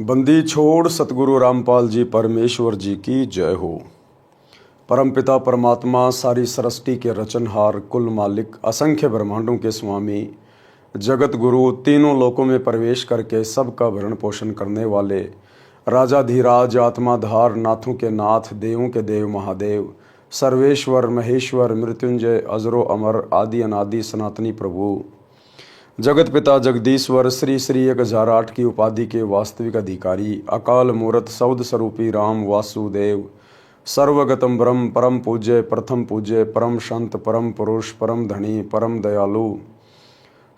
बंदी छोड़ सतगुरु रामपाल जी परमेश्वर जी की जय हो। परमपिता परमात्मा सारी सृष्टि के रचनहार, कुल मालिक, असंख्य ब्रह्मांडों के स्वामी, जगत गुरु, तीनों लोकों में प्रवेश करके सबका भरण पोषण करने वाले, राजाधीराज, आत्माधार, नाथों के नाथ, देवों के देव महादेव, सर्वेश्वर महेश्वर, मृत्युंजय, अजरो अमर, आदि अनादि सनातनी प्रभु, जगत पिता जगदीश्वर, श्री श्री 1008 की उपाधि के वास्तविक अधिकारी, अकाल मूर्त सौद स्वरूपी राम वासुदेव, सर्वगतम ब्रह्म, परम पूज्य, प्रथम पूज्य, परम संत, परम पुरुष, परम धनी, परम दयालु,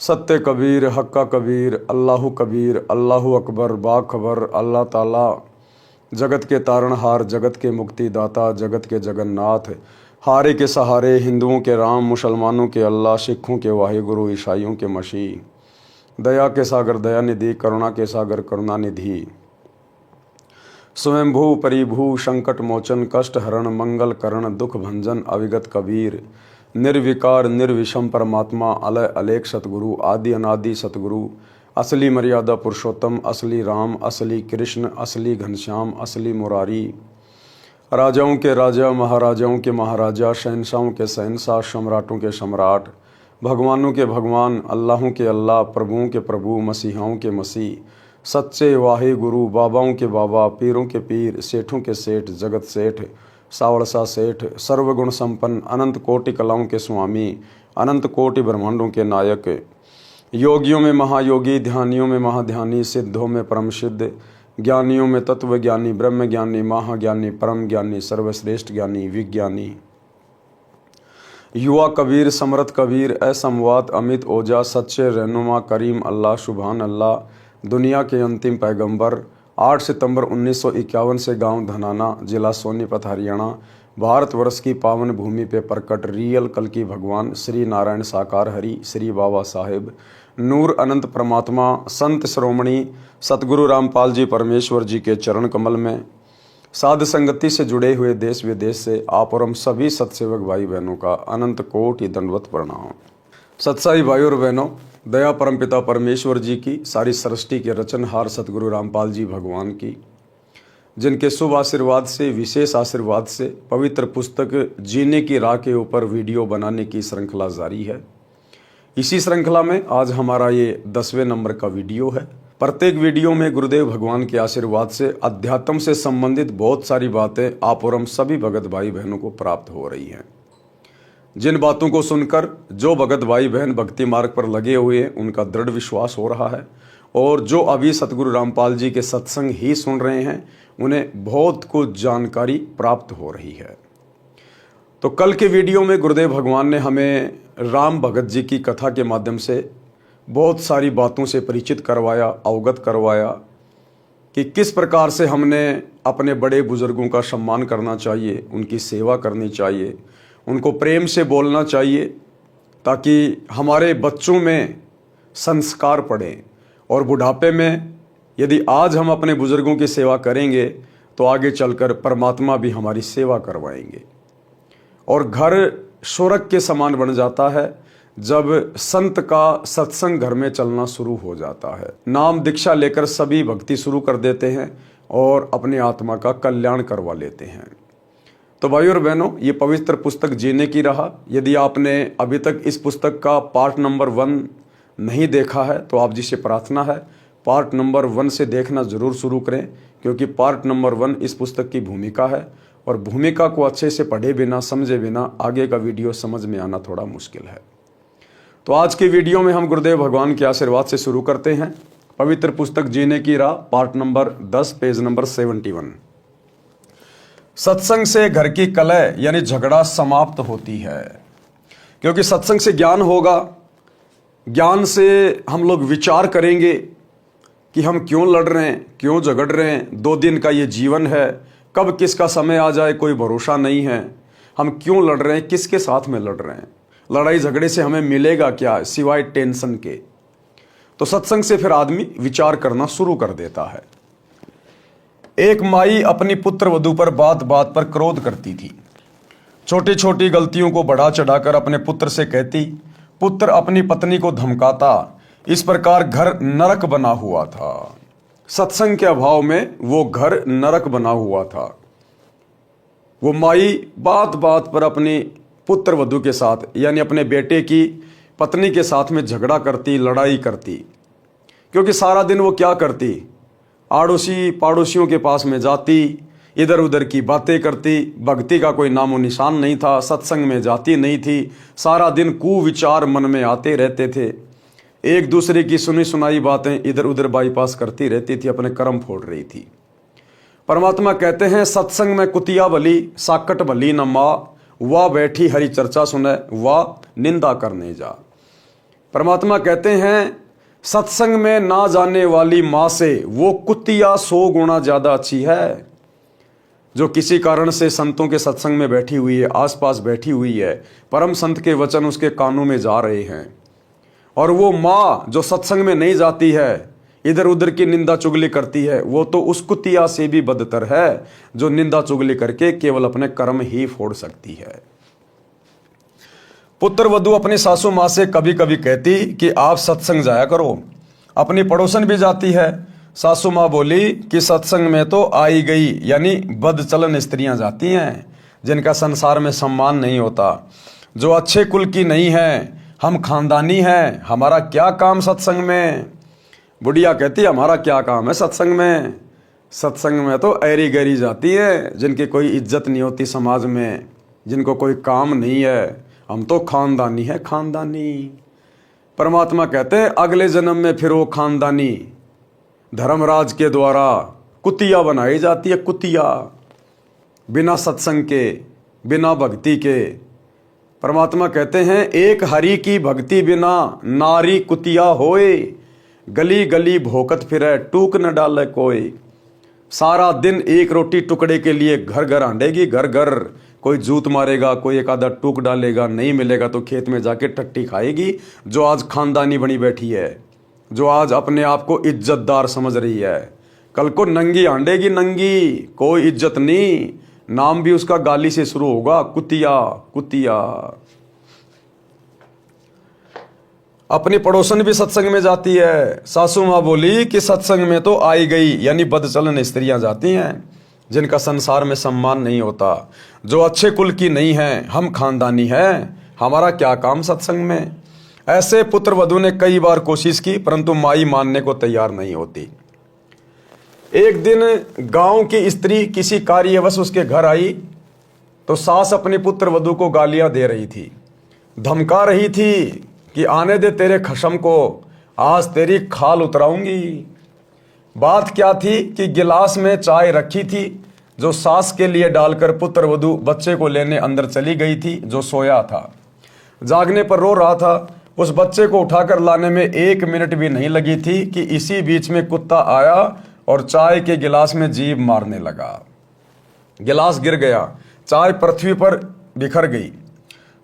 सत्य कबीर, हक्का कबीर, अल्लाहु कबीर, अल्लाहु अकबर, बाखबर, अल्लाह ताला, जगत के तारणहार, जगत के मुक्तिदाता, जगत के जगन्नाथ, हारे के सहारे, हिंदुओं के राम, मुसलमानों के अल्लाह, सिखों के वाहिगुरु, ईसाइयों के मसीह, दया के सागर दयानिधि, करुणा के सागर करुणानिधि, स्वयंभू परिभू, संकट मोचन, कष्ट हरण, मंगल करण, दुख भंजन, अविगत कबीर, निर्विकार निर्विषम परमात्मा, अलय अलेख सतगुरु, आदि अनादि सतगुरु, असली मर्यादा पुरुषोत्तम, असली राम, असली कृष्ण, असली घनश्याम, असली मुरारी, राजाओं के राजा, महाराजाओं के महाराजा, शहंशाहों के शहंशाह, सम्राटों के सम्राट, भगवानों के भगवान, अल्लाहों के अल्लाह, प्रभुओं के प्रभु, मसीहाओं के मसीह, सच्चे वाहे गुरु, बाबाओं के बाबा, पीरों के पीर, सेठों के सेठ, जगत सेठ, सावड़सा सेठ, सर्वगुण संपन्न, अनंत कोटि कलाओं के स्वामी, अनंत कोटि ब्रह्मांडों के नायक, योगियों में महायोगी, ध्यानियों में महाध्यानी, सिद्धों में परम सिद्ध, ज्ञानियों में तत्व ज्ञानी, ब्रह्म ज्ञानी, महाज्ञानी, परम ज्ञानी, सर्वश्रेष्ठ ज्ञानी, विज्ञानी, युवा कबीर, समरथ कबीर, असमवात, अमित ओजा, सच्चे रहनुमा, करीम अल्लाह, सुभान अल्लाह, दुनिया के अंतिम पैगंबर, 8 सितंबर 1951 से गांव धनाना, जिला सोनीपत, हरियाणा, भारतवर्ष की पावन भूमि पे प्रकट रियल कल की भगवान श्री नारायण साकार हरि, श्री बाबा साहेब, नूर अनंत परमात्मा, संत श्रोमणी सतगुरु रामपाल जी परमेश्वर जी के चरण कमल में साध संगति से जुड़े हुए देश विदेश से आप और हम सभी सत्सेवक भाई बहनों का अनंत कोटि दंडवत प्रणाम। सत्साई भाई और बहनों, दया परमपिता परमेश्वर जी की, सारी सृष्टि के रचनहार सतगुरु रामपाल जी भगवान की, जिनके शुभ आशीर्वाद से, विशेष आशीर्वाद से पवित्र पुस्तक जीने की राह के ऊपर वीडियो बनाने की श्रृंखला जारी है। इसी श्रृंखला में आज हमारा ये 10वें नंबर का वीडियो है। प्रत्येक वीडियो में गुरुदेव भगवान के आशीर्वाद से अध्यात्म से संबंधित बहुत सारी बातें आप और हम सभी भगत भाई बहनों को प्राप्त हो रही हैं। जिन बातों को सुनकर जो भगत भाई बहन भक्ति मार्ग पर लगे हुए हैं उनका दृढ़ विश्वास हो रहा है, और जो अभी सतगुरु रामपाल जी के सत्संग ही सुन रहे हैं उन्हें बहुत कुछ जानकारी प्राप्त हो रही है। तो कल के वीडियो में गुरुदेव भगवान ने हमें राम भगत जी की कथा के माध्यम से बहुत सारी बातों से परिचित करवाया, अवगत करवाया कि किस प्रकार से हमने अपने बड़े बुजुर्गों का सम्मान करना चाहिए, उनकी सेवा करनी चाहिए, उनको प्रेम से बोलना चाहिए, ताकि हमारे बच्चों में संस्कार पड़े, और बुढ़ापे में यदि आज हम अपने बुजुर्गों की सेवा करेंगे तो आगे चलकर परमात्मा भी हमारी सेवा करवाएंगे। और घर स्वर्ग के समान बन जाता है जब संत का सत्संग घर में चलना शुरू हो जाता है। नाम दीक्षा लेकर सभी भक्ति शुरू कर देते हैं और अपनी आत्मा का कल्याण करवा लेते हैं। तो भाई और बहनों, ये पवित्र पुस्तक जीने की राह, यदि आपने अभी तक इस पुस्तक का पार्ट नंबर 1 नहीं देखा है तो आप जिससे प्रार्थना है पार्ट नंबर 1 से देखना जरूर शुरू करें, क्योंकि पार्ट नंबर 1 इस पुस्तक की भूमिका है, और भूमिका को अच्छे से पढ़े बिना, समझे बिना आगे का वीडियो समझ में आना थोड़ा मुश्किल है। तो आज के वीडियो में हम गुरुदेव भगवान के आशीर्वाद से शुरू करते हैं। पवित्र पुस्तक जीने की राह, पार्ट नंबर 10, पेज नंबर 71। सत्संग से घर की कलह यानी झगड़ा समाप्त होती है, क्योंकि सत्संग से ज्ञान होगा। ज्ञान से हम लोग विचार करेंगे कि हम क्यों लड़ रहे हैं, क्यों झगड़ रहे हैं। 2 दिन का ये जीवन है, कब किसका समय आ जाए कोई भरोसा नहीं है। हम क्यों लड़ रहे हैं, किसके साथ में लड़ रहे हैं, लड़ाई झगड़े से हमें मिलेगा क्या सिवाय टेंशन के। तो सत्संग से फिर आदमी विचार करना शुरू कर देता है। एक माई अपनी पुत्र वधू पर बात बात पर क्रोध करती थी। छोटी छोटी गलतियों को बढ़ा चढ़ाकर अपने पुत्र से कहती, पुत्र अपनी पत्नी को धमकाता। इस प्रकार घर नरक बना हुआ था। सत्संग के अभाव में वो घर नरक बना हुआ था। वो माई बात बात पर अपनी पुत्र वधू के साथ यानी अपने बेटे की पत्नी के साथ में झगड़ा करती, लड़ाई करती। क्योंकि सारा दिन वो क्या करती, आड़ोसी पड़ोसियों के पास में जाती, इधर उधर की बातें करती, भक्ति का कोई नामो निशान नहीं था, सत्संग में जाती नहीं थी, सारा दिन कुविचार मन में आते रहते थे, एक दूसरे की सुनी सुनाई बातें इधर उधर बाईपास करती रहती थी, अपने कर्म फोड़ रही थी। परमात्मा कहते हैं सत्संग में कुतिया भली साकट भली न माँ, वाह बैठी हरी चर्चा सुने वाह निंदा करने जा। परमात्मा कहते हैं सत्संग में ना जाने वाली माँ से वो कुतिया 100 गुना ज्यादा अच्छी है, जो किसी कारण से संतों के सत्संग में बैठी हुई है, आसपास बैठी हुई है, परम संत के वचन उसके कानों में जा रहे हैं। और वो माँ जो सत्संग में नहीं जाती है, इधर उधर की निंदा चुगली करती है, वो तो उस कुतिया से भी बदतर है जो निंदा चुगली करके केवल अपने कर्म ही फोड़ सकती है। पुत्र वधू अपनी सासू माँ से कभी कभी कहती कि आप सत्संग जाया करो। अपनी पड़ोसन भी जाती है। सासू माँ बोली कि सत्संग में तो आई गई यानी बदचलन स्त्रियां जाती हैं, जिनका संसार में सम्मान नहीं होता, जो अच्छे कुल की नहीं है, हम खानदानी हैं, हमारा क्या काम सत्संग में। बुढ़िया कहती हमारा क्या काम है सत्संग में, सत्संग में तो ऐरी गैरी जाती है, जिनकी कोई इज्जत नहीं होती समाज में, जिनको कोई काम नहीं है, हम तो खानदानी है खानदानी। परमात्मा कहते हैं अगले जन्म में फिर वो खानदानी धर्मराज के द्वारा कुतिया बनाई जाती है, कुतिया, बिना सत्संग के, बिना भक्ति के। परमात्मा कहते हैं एक हरि की भक्ति बिना नारी कुतिया होए, गली गली भोकत फिरे टूक न डाले कोई। सारा दिन एक रोटी टुकड़े के लिए घर घर आंडेगी, घर घर कोई जूत मारेगा, कोई एक आधा टूक डालेगा, नहीं मिलेगा तो खेत में जाके टट्टी खाएगी। जो आज खानदानी बनी बैठी है, जो आज अपने आप को इज्जतदार समझ रही है, कल को नंगी आंडेगी, नंगी, कोई इज्जत नहीं, नाम भी उसका गाली से शुरू होगा, कुतिया कुतिया। अपनी पड़ोसन भी सत्संग में जाती है। सासू माँ बोली कि सत्संग में तो आई गई यानी बदचलन स्त्रियां जाती हैं, जिनका संसार में सम्मान नहीं होता, जो अच्छे कुल की नहीं है, हम खानदानी हैं, हमारा क्या काम सत्संग में। ऐसे पुत्र वधू ने कई बार कोशिश की, परंतु माई मानने को तैयार नहीं होती। एक दिन गांव की स्त्री किसी कार्यवश उसके घर आई तो सास अपनी पुत्र वधू को गालियां दे रही थी, धमका रही थी कि आने दे तेरे खशम को, आज तेरी खाल उतराऊंगी। बात क्या थी कि गिलास में चाय रखी थी, जो सास के लिए डालकर पुत्र वधू बच्चे को लेने अंदर चली गई थी, जो सोया था, जागने पर रो रहा था। उस बच्चे को उठाकर लाने में 1 मिनट भी नहीं लगी थी कि इसी बीच में कुत्ता आया और चाय के गिलास में जीभ मारने लगा। गिलास गिर गया, चाय पृथ्वी पर बिखर गई।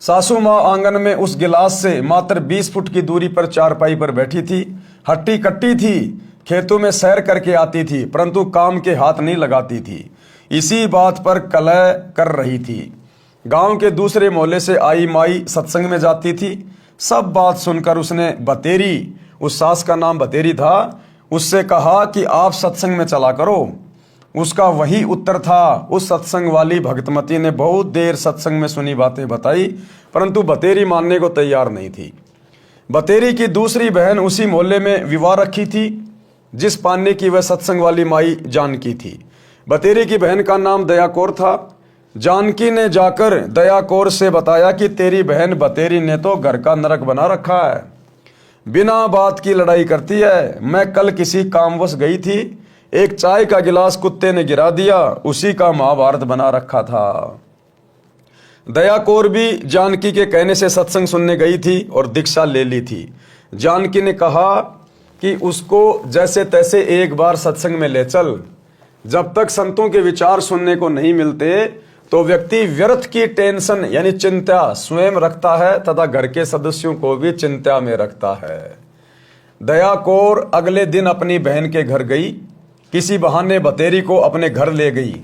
सासू माँ आंगन में उस गिलास से मात्र 20 फुट की दूरी पर चारपाई पर बैठी थी, हट्टी कट्टी थी, खेतों में सैर करके आती थी, परंतु काम के हाथ नहीं लगाती थी, इसी बात पर कलह कर रही थी। गांव के दूसरे मोहल्ले से आई माई सत्संग में जाती थी। सब बात सुनकर उसने बतेरी, उस सास का नाम बतेरी था, उससे कहा कि आप सत्संग में चला करो। उसका वही उत्तर था। उस सत्संग वाली भक्तमती ने बहुत देर सत्संग में सुनी बातें बताई, परंतु बतेरी मानने को तैयार नहीं थी। बतेरी की दूसरी बहन उसी मोहल्ले में विवाह रखी थी, जिस पाने की वह सत्संग वाली माई जानकी थी। बतेरी की बहन का नाम दया कौर था। जानकी ने जाकर दया कौर से बताया कि तेरी बहन बतेरी ने तो घर का नरक बना रखा है, बिना बात की लड़ाई करती है। मैं कल किसी कामवश गई थी, एक चाय का गिलास कुत्ते ने गिरा दिया, उसी का महाभारत बना रखा था। दया कौर भी जानकी के कहने से सत्संग सुनने गई थी और दीक्षा ले ली थी। जानकी ने कहा कि उसको जैसे तैसे एक बार सत्संग में ले चल। जब तक संतों के विचार सुनने को नहीं मिलते तो व्यक्ति व्यर्थ की टेंशन यानी चिंता स्वयं रखता है तथा घर के सदस्यों को भी चिंता में रखता है। दया कौर अगले दिन अपनी बहन के घर गई, किसी बहाने बतेरी को अपने घर ले गई।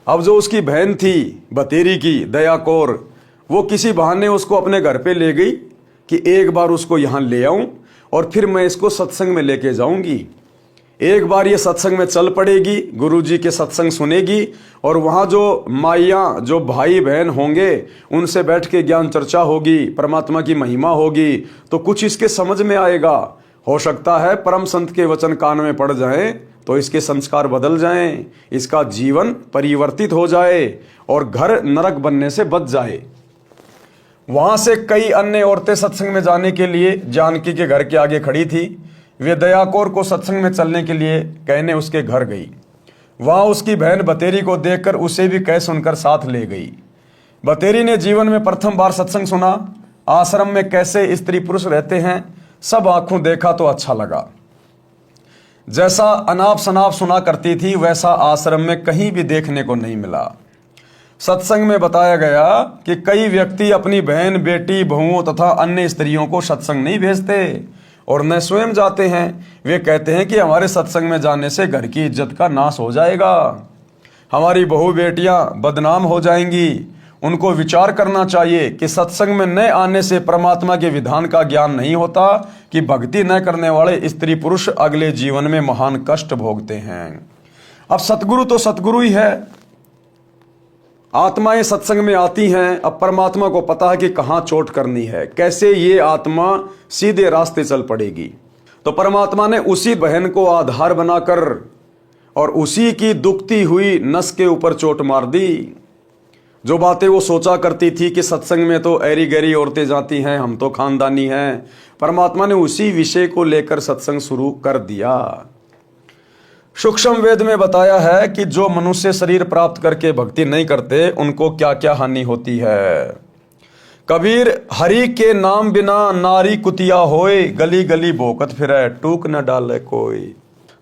अब जो उसकी बहन थी बतेरी की दया कौर, वो किसी बहाने उसको अपने घर पे ले गई कि एक बार उसको यहाँ ले आऊं और फिर मैं इसको सत्संग में लेके जाऊंगी। एक बार ये सत्संग में चल पड़ेगी, गुरु जी के सत्संग सुनेगी और वहाँ जो माइयाँ, जो भाई बहन होंगे, उनसे बैठ के ज्ञान चर्चा होगी, परमात्मा की महिमा होगी, तो कुछ इसके समझ में आएगा। हो सकता है परम संत के वचन कान में पड़ जाएं तो इसके संस्कार बदल जाएं, इसका जीवन परिवर्तित हो जाए और घर नरक बनने से बच जाए। वहां से कई अन्य औरतें सत्संग में जाने के लिए जानकी के घर के आगे खड़ी थी। वे दया कौर को सत्संग में चलने के लिए कहने उसके घर गई। वहां उसकी बहन बतेरी को देखकर उसे भी कह सुनकर साथ ले गई। बतेरी ने जीवन में प्रथम बार सत्संग सुना। आश्रम में कैसे स्त्री पुरुष रहते हैं सब आंखों देखा तो अच्छा लगा। जैसा अनाप शनाप सुना करती थी वैसा आश्रम में कहीं भी देखने को नहीं मिला। सत्संग में बताया गया कि कई व्यक्ति अपनी बहन, बेटी, बहुओं तथा अन्य स्त्रियों को सत्संग नहीं भेजते और न स्वयं जाते हैं। वे कहते हैं कि हमारे सत्संग में जाने से घर की इज्जत का नाश हो जाएगा, हमारी बहू बेटियां बदनाम हो जाएंगी। उनको विचार करना चाहिए कि सत्संग में न आने से परमात्मा के विधान का ज्ञान नहीं होता कि भक्ति न करने वाले स्त्री पुरुष अगले जीवन में महान कष्ट भोगते हैं। अब सतगुरु तो सतगुरु ही है। आत्माएं सत्संग में आती हैं। अब परमात्मा को पता है कि कहाँ चोट करनी है, कैसे ये आत्मा सीधे रास्ते चल पड़ेगी। तो परमात्मा ने उसी बहन को आधार बनाकर और उसी की दुखती हुई नस के ऊपर चोट मार दी। जो बातें वो सोचा करती थी कि सत्संग में तो ऐरी गैरी औरतें जाती हैं, हम तो खानदानी हैं, परमात्मा ने उसी विषय को लेकर सत्संग शुरू कर दिया। सूक्ष्म वेद में बताया है कि जो मनुष्य शरीर प्राप्त करके भक्ति नहीं करते उनको क्या क्या हानि होती है। कबीर हरि के नाम बिना नारी कुतिया होए, गली गली भोकत फिरे टूक न डाले कोई।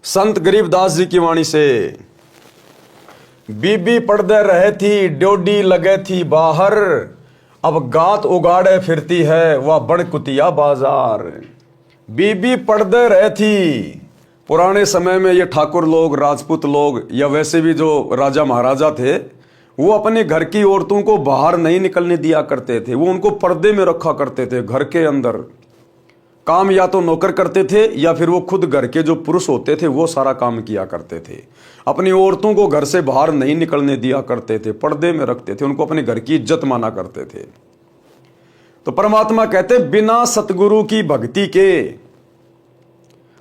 संत गरीबदास जी की वाणी से, बीबी पर्दे रहे थी, ड्योडी लगे थी बाहर, अब गात उगाड़े फिरती है वह बड़ कुतिया बाजार। बीबी पर्दे रहे थी। पुराने समय में ये ठाकुर लोग, राजपूत लोग या वैसे भी जो राजा महाराजा थे, वो अपने घर की औरतों को बाहर नहीं निकलने दिया करते थे। वो उनको पर्दे में रखा करते थे। घर के अंदर काम या तो नौकर करते थे या फिर वो खुद घर के जो पुरुष होते थे वो सारा काम किया करते थे। अपनी औरतों को घर से बाहर नहीं निकलने दिया करते थे, पर्दे में रखते थे, उनको अपने घर की इज्जत माना करते थे। तो परमात्मा कहते बिना सतगुरु की भक्ति के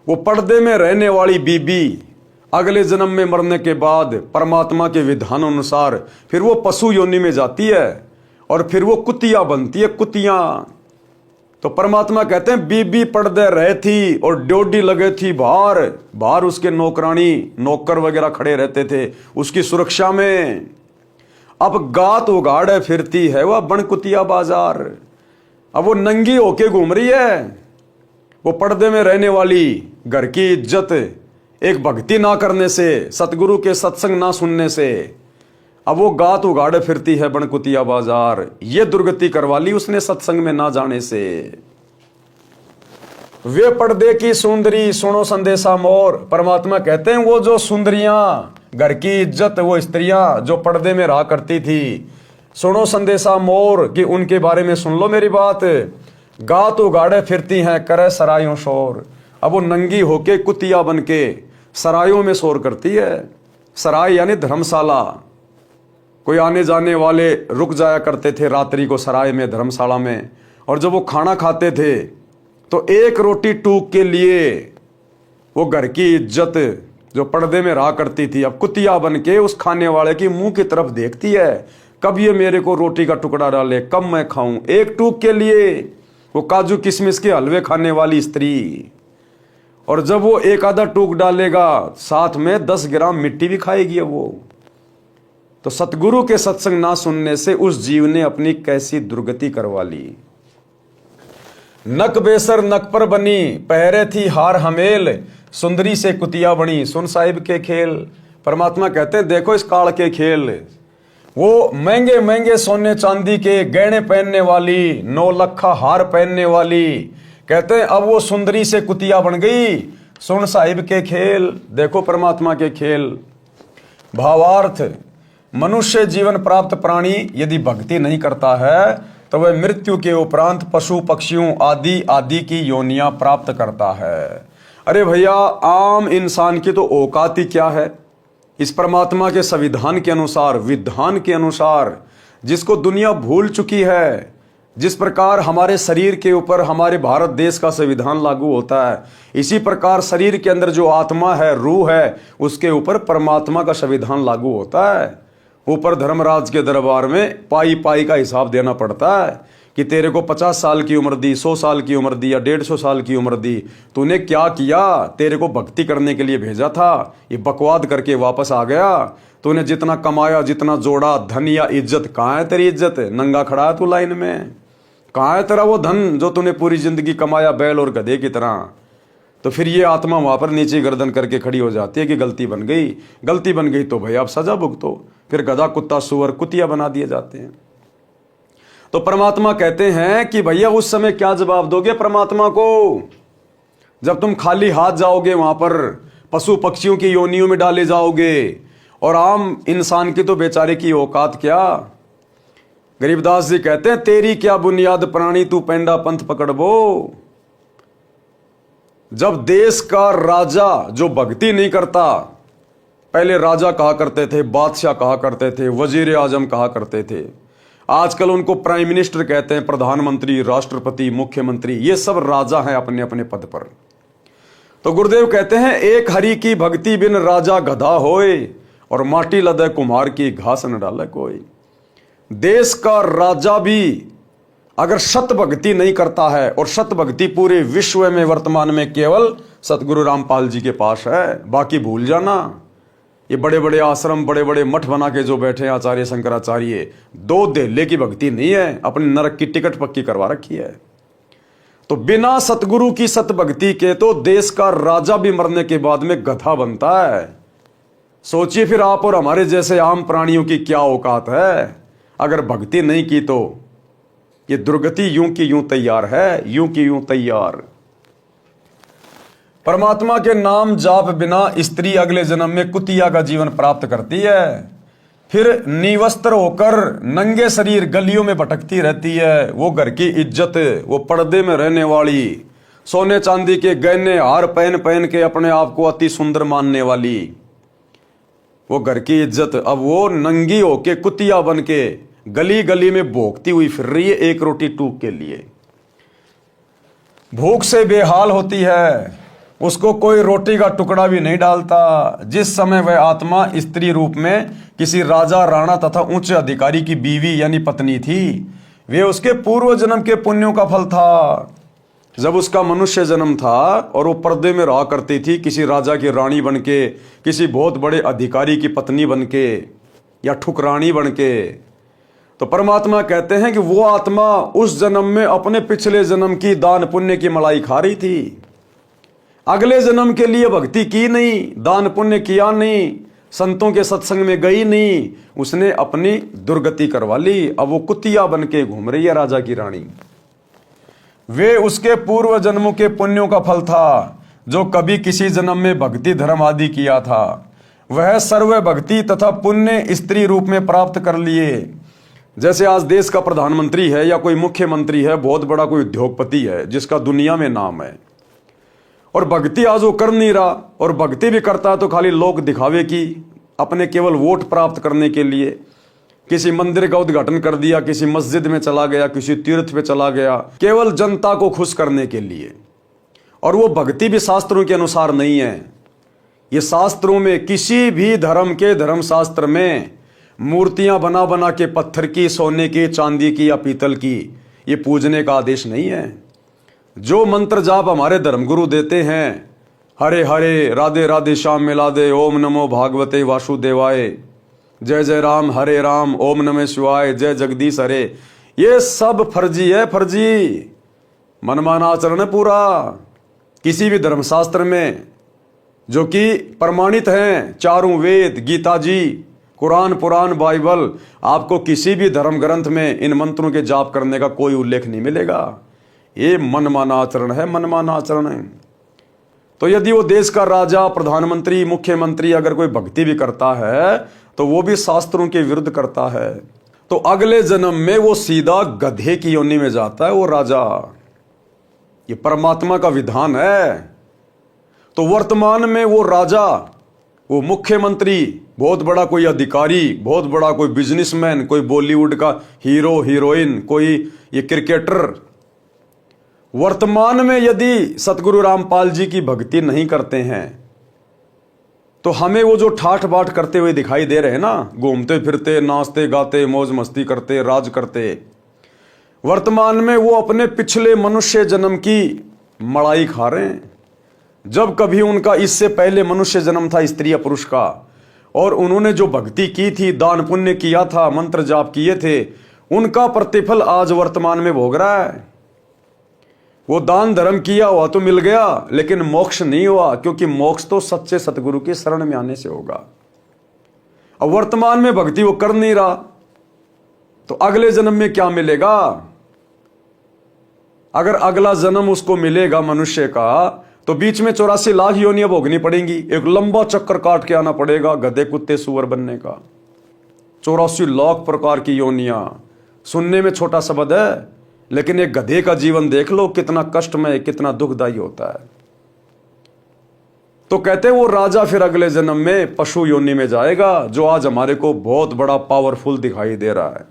वो पर्दे में रहने वाली बीबी अगले जन्म में मरने के बाद परमात्मा के विधान अनुसार फिर वो पशु योनि में जाती है और फिर वो कुतिया बनती है, कुतियां। तो परमात्मा कहते हैं बीबी पर्दे रहे थी और ड्योडी लगे थी बाहर। बाहर उसके नौकरानी, नौकर वगैरह खड़े रहते थे उसकी सुरक्षा में। अब गात उगाड़े फिरती है वह बन कुतिया बाजार। अब वो नंगी होके घूम रही है। वो पर्दे में रहने वाली घर की इज्जत एक भक्ति ना करने से, सतगुरु के सत्संग ना सुनने से, अब वो गात उगाड़े फिरती है बनकुतिया बाजार। ये दुर्गति करवा ली उसने सत्संग में ना जाने से। वे पर्दे की सुंदरी सुनो संदेशा मोर। परमात्मा कहते हैं वो जो सुंदरियां, घर की इज्जत, वो स्त्रियां जो पर्दे में रहा करती थी, सुनो संदेशा मोर कि उनके बारे में सुन लो मेरी बात। गात उगाड़े फिरती हैं करे सरायों शोर। अब वो नंगी होके कुतिया बन के सरायों में शोर करती है। सराय यानी धर्मशाला। कोई आने जाने वाले रुक जाया करते थे रात्रि को सराय में, धर्मशाला में, और जब वो खाना खाते थे तो एक रोटी टूक के लिए वो घर की इज्जत जो पर्दे में रहा करती थी अब कुतिया बन के उस खाने वाले की मुंह की तरफ देखती है, कब ये मेरे को रोटी का टुकड़ा डाले, कब मैं खाऊं। एक टूक के लिए वो काजू किशमिश के हलवे खाने वाली स्त्री, और जब वो एक आधा टूक डालेगा साथ में 10 ग्राम मिट्टी भी खाएगी वो। तो सतगुरु के सत्संग ना सुनने से उस जीव ने अपनी कैसी दुर्गति करवा ली। नक बेसर नक पर बनी, पहरे थी हार हमेल, सुंदरी से कुतिया बनी, सुन साहिब के खेल। परमात्मा कहते हैं देखो इस काल के खेल। वो महंगे महंगे सोने चांदी के गहने पहनने वाली, 9 लखा हार पहनने वाली, कहते हैं अब वो सुंदरी से कुतिया बन गई। सुन साहिब के खेल, देखो परमात्मा के खेल। भावार्थ, मनुष्य जीवन प्राप्त प्राणी यदि भक्ति नहीं करता है तो वह मृत्यु के उपरांत पशु पक्षियों आदि आदि की योनियां प्राप्त करता है। अरे भैया, आम इंसान की तो औकात ही क्या है। इस परमात्मा के संविधान के अनुसार, विधान के अनुसार, जिसको दुनिया भूल चुकी है, जिस प्रकार हमारे शरीर के ऊपर हमारे भारत देश का संविधान लागू होता है, इसी प्रकार शरीर के अंदर जो आत्मा है, रूह है, उसके ऊपर परमात्मा का संविधान लागू होता है। ऊपर धर्मराज के दरबार में पाई पाई का हिसाब देना पड़ता है कि तेरे को 50 साल की उम्र दी, 100 साल की उम्र दी या 150 साल की उम्र दी, तूने क्या किया? तेरे को भक्ति करने के लिए भेजा था, ये बकवाद करके वापस आ गया। तूने जितना कमाया, जितना जोड़ा, धन या इज्जत, कहाँ है तेरी इज्जत? नंगा खड़ा है तू लाइन में। कहाँ है तेरा वो धन जो तूने पूरी जिंदगी कमाया बैल और गधे की तरह? तो फिर ये आत्मा वहां पर नीचे गर्दन करके खड़ी हो जाती है कि गलती बन गई। गलती बन गई तो भैया आप सजा भुगतो। फिर गधा, कुत्ता, सुअर, कुतिया बना दिए जाते हैं। तो परमात्मा कहते हैं कि भैया उस समय क्या जवाब दोगे परमात्मा को, जब तुम खाली हाथ जाओगे, वहां पर पशु पक्षियों की योनियों में डाले जाओगे, और आम इंसान की तो बेचारे की औकात क्या। गरीबदास जी कहते हैं, तेरी क्या बुनियाद प्राणी, तू पेंडा पंथ पकड़बो। जब देश का राजा जो भक्ति नहीं करता, पहले राजा कहा करते थे, बादशाह कहा करते थे, वजीर आजम कहा करते थे, आजकल उनको प्राइम मिनिस्टर कहते हैं, प्रधानमंत्री, राष्ट्रपति, मुख्यमंत्री, ये सब राजा हैं अपने अपने पद पर। तो गुरुदेव कहते हैं, एक हरि की भक्ति बिन राजा गधा होए, और माटी लदे कुम्हार की घास न डाले कोई। देश का राजा भी अगर सत भक्ति नहीं करता है, और सत भक्ति पूरे विश्व में वर्तमान में केवल सतगुरु रामपाल जी के पास है, बाकी भूल जाना। ये बड़े बड़े आश्रम, बड़े बड़े मठ बना के जो बैठे हैं आचार्य शंकराचार्य, दो देले की भक्ति नहीं है, अपने नरक की टिकट पक्की करवा रखी है। तो बिना सतगुरु की सत भक्ति के तो देश का राजा भी मरने के बाद में गधा बनता है। सोचिए फिर आप और हमारे जैसे आम प्राणियों की क्या औकात है। अगर भक्ति नहीं की तो ये दुर्गति यूं की यूं तैयार है, यूं की यूं तैयार। परमात्मा के नाम जाप बिना स्त्री अगले जन्म में कुतिया का जीवन प्राप्त करती है, फिर निवस्त्र होकर नंगे शरीर गलियों में भटकती रहती है। वो घर की इज्जत, वो पर्दे में रहने वाली, सोने चांदी के गहने हार पहन पहन के अपने आप को अति सुंदर मानने वाली, वो घर की इज्जत अब वो नंगी होके कुतिया बन के गली गली में भोंकती हुई फिर रही है एक रोटी टूक के लिए। भूख से बेहाल होती है, उसको कोई रोटी का टुकड़ा भी नहीं डालता। जिस समय वह आत्मा स्त्री रूप में किसी राजा, राणा तथा उच्च अधिकारी की बीवी यानी पत्नी थी, वे उसके पूर्व जन्म के पुण्यों का फल था। जब उसका मनुष्य जन्म था और वो पर्दे में रहा करती थी, किसी राजा की रानी बनके, किसी बहुत बड़े अधिकारी की पत्नी बनके या ठुकरानी बनके, तो परमात्मा कहते हैं कि वो आत्मा उस जन्म में अपने पिछले जन्म की दान पुण्य की मलाई खा रही थी। अगले जन्म के लिए भक्ति की नहीं, दान पुण्य किया नहीं, संतों के सत्संग में गई नहीं, उसने अपनी दुर्गति करवा ली। अब वो कुतिया बन के घूम रही है राजा की रानी। वे उसके पूर्व जन्मों के पुण्यों का फल था, जो कभी किसी जन्म में भक्ति धर्म आदि किया था, वह सर्व भक्ति तथा पुण्य स्त्री रूप में प्राप्त कर लिए। जैसे आज देश का प्रधानमंत्री है या कोई मुख्यमंत्री है, बहुत बड़ा कोई उद्योगपति है जिसका दुनिया में नाम है, और भक्ति आज वो कर नहीं रहा, और भक्ति भी करता है तो खाली लोक दिखावे की, अपने केवल वोट प्राप्त करने के लिए। किसी मंदिर का उद्घाटन कर दिया, किसी मस्जिद में चला गया, किसी तीर्थ पे चला गया, केवल जनता को खुश करने के लिए। और वो भक्ति भी शास्त्रों के अनुसार नहीं है। ये शास्त्रों में, किसी भी धर्म के धर्म शास्त्र में मूर्तियां बना बना के पत्थर की, सोने की, चांदी की या पीतल की, ये पूजने का आदेश नहीं है। जो मंत्र जाप हमारे धर्मगुरु देते हैं, हरे हरे, राधे राधे, श्याम मिलादे, ओम नमो भागवते वासुदेवाय, जय जय राम, हरे राम, ओम नमः शिवाय, जय जगदीश हरे, ये सब फर्जी है, फर्जी मनमाना आचरण है पूरा। किसी भी धर्मशास्त्र में जो कि प्रमाणित हैं, चारों वेद, गीता जी, कुरान, पुराण, बाइबल, आपको किसी भी धर्म ग्रंथ में इन मंत्रों के जाप करने का कोई उल्लेख नहीं मिलेगा। ये मनमाना आचरण है, मनमाना आचरण है। तो यदि वो देश का राजा, प्रधानमंत्री, मुख्यमंत्री अगर कोई भक्ति भी करता है तो वो भी शास्त्रों के विरुद्ध करता है, तो अगले जन्म में वो सीधा गधे की योनि में जाता है वो राजा। ये परमात्मा का विधान है। तो वर्तमान में वो राजा, वो मुख्यमंत्री, बहुत बड़ा कोई अधिकारी, बहुत बड़ा कोई बिजनेसमैन, कोई बॉलीवुड का हीरो हीरोइन, कोई ये क्रिकेटर, वर्तमान में यदि सतगुरु रामपाल जी की भक्ति नहीं करते हैं तो हमें वो जो ठाठ बाट करते हुए दिखाई दे रहे हैं ना, घूमते फिरते, नाचते गाते, मौज मस्ती करते, राज करते, वर्तमान में वो अपने पिछले मनुष्य जन्म की मड़ाई खा रहे हैं। जब कभी उनका इससे पहले मनुष्य जन्म था स्त्री या पुरुष का, और उन्होंने जो भक्ति की थी, दान पुण्य किया था, मंत्र जाप किए थे, उनका प्रतिफल आज वर्तमान में भोग रहा है। वो दान धर्म किया हुआ तो मिल गया, लेकिन मोक्ष नहीं हुआ, क्योंकि मोक्ष तो सच्चे सतगुरु के शरण में आने से होगा। अब वर्तमान में भक्ति वो कर नहीं रहा तो अगले जन्म में क्या मिलेगा? अगर अगला जन्म उसको मिलेगा मनुष्य का, तो बीच में 84 लाख योनियां भोगनी पड़ेंगी। एक लंबा चक्कर काट के आना पड़ेगा गधे कुत्ते सुअर बनने का। 84 लाख प्रकार की योनियां, सुनने में छोटा शब्द है, लेकिन एक गधे का जीवन देख लो, कितना कष्टमय, कितना दुखदायी होता है। तो कहते वो राजा फिर अगले जन्म में पशु योनि में जाएगा, जो आज हमारे को बहुत बड़ा पावरफुल दिखाई दे रहा है।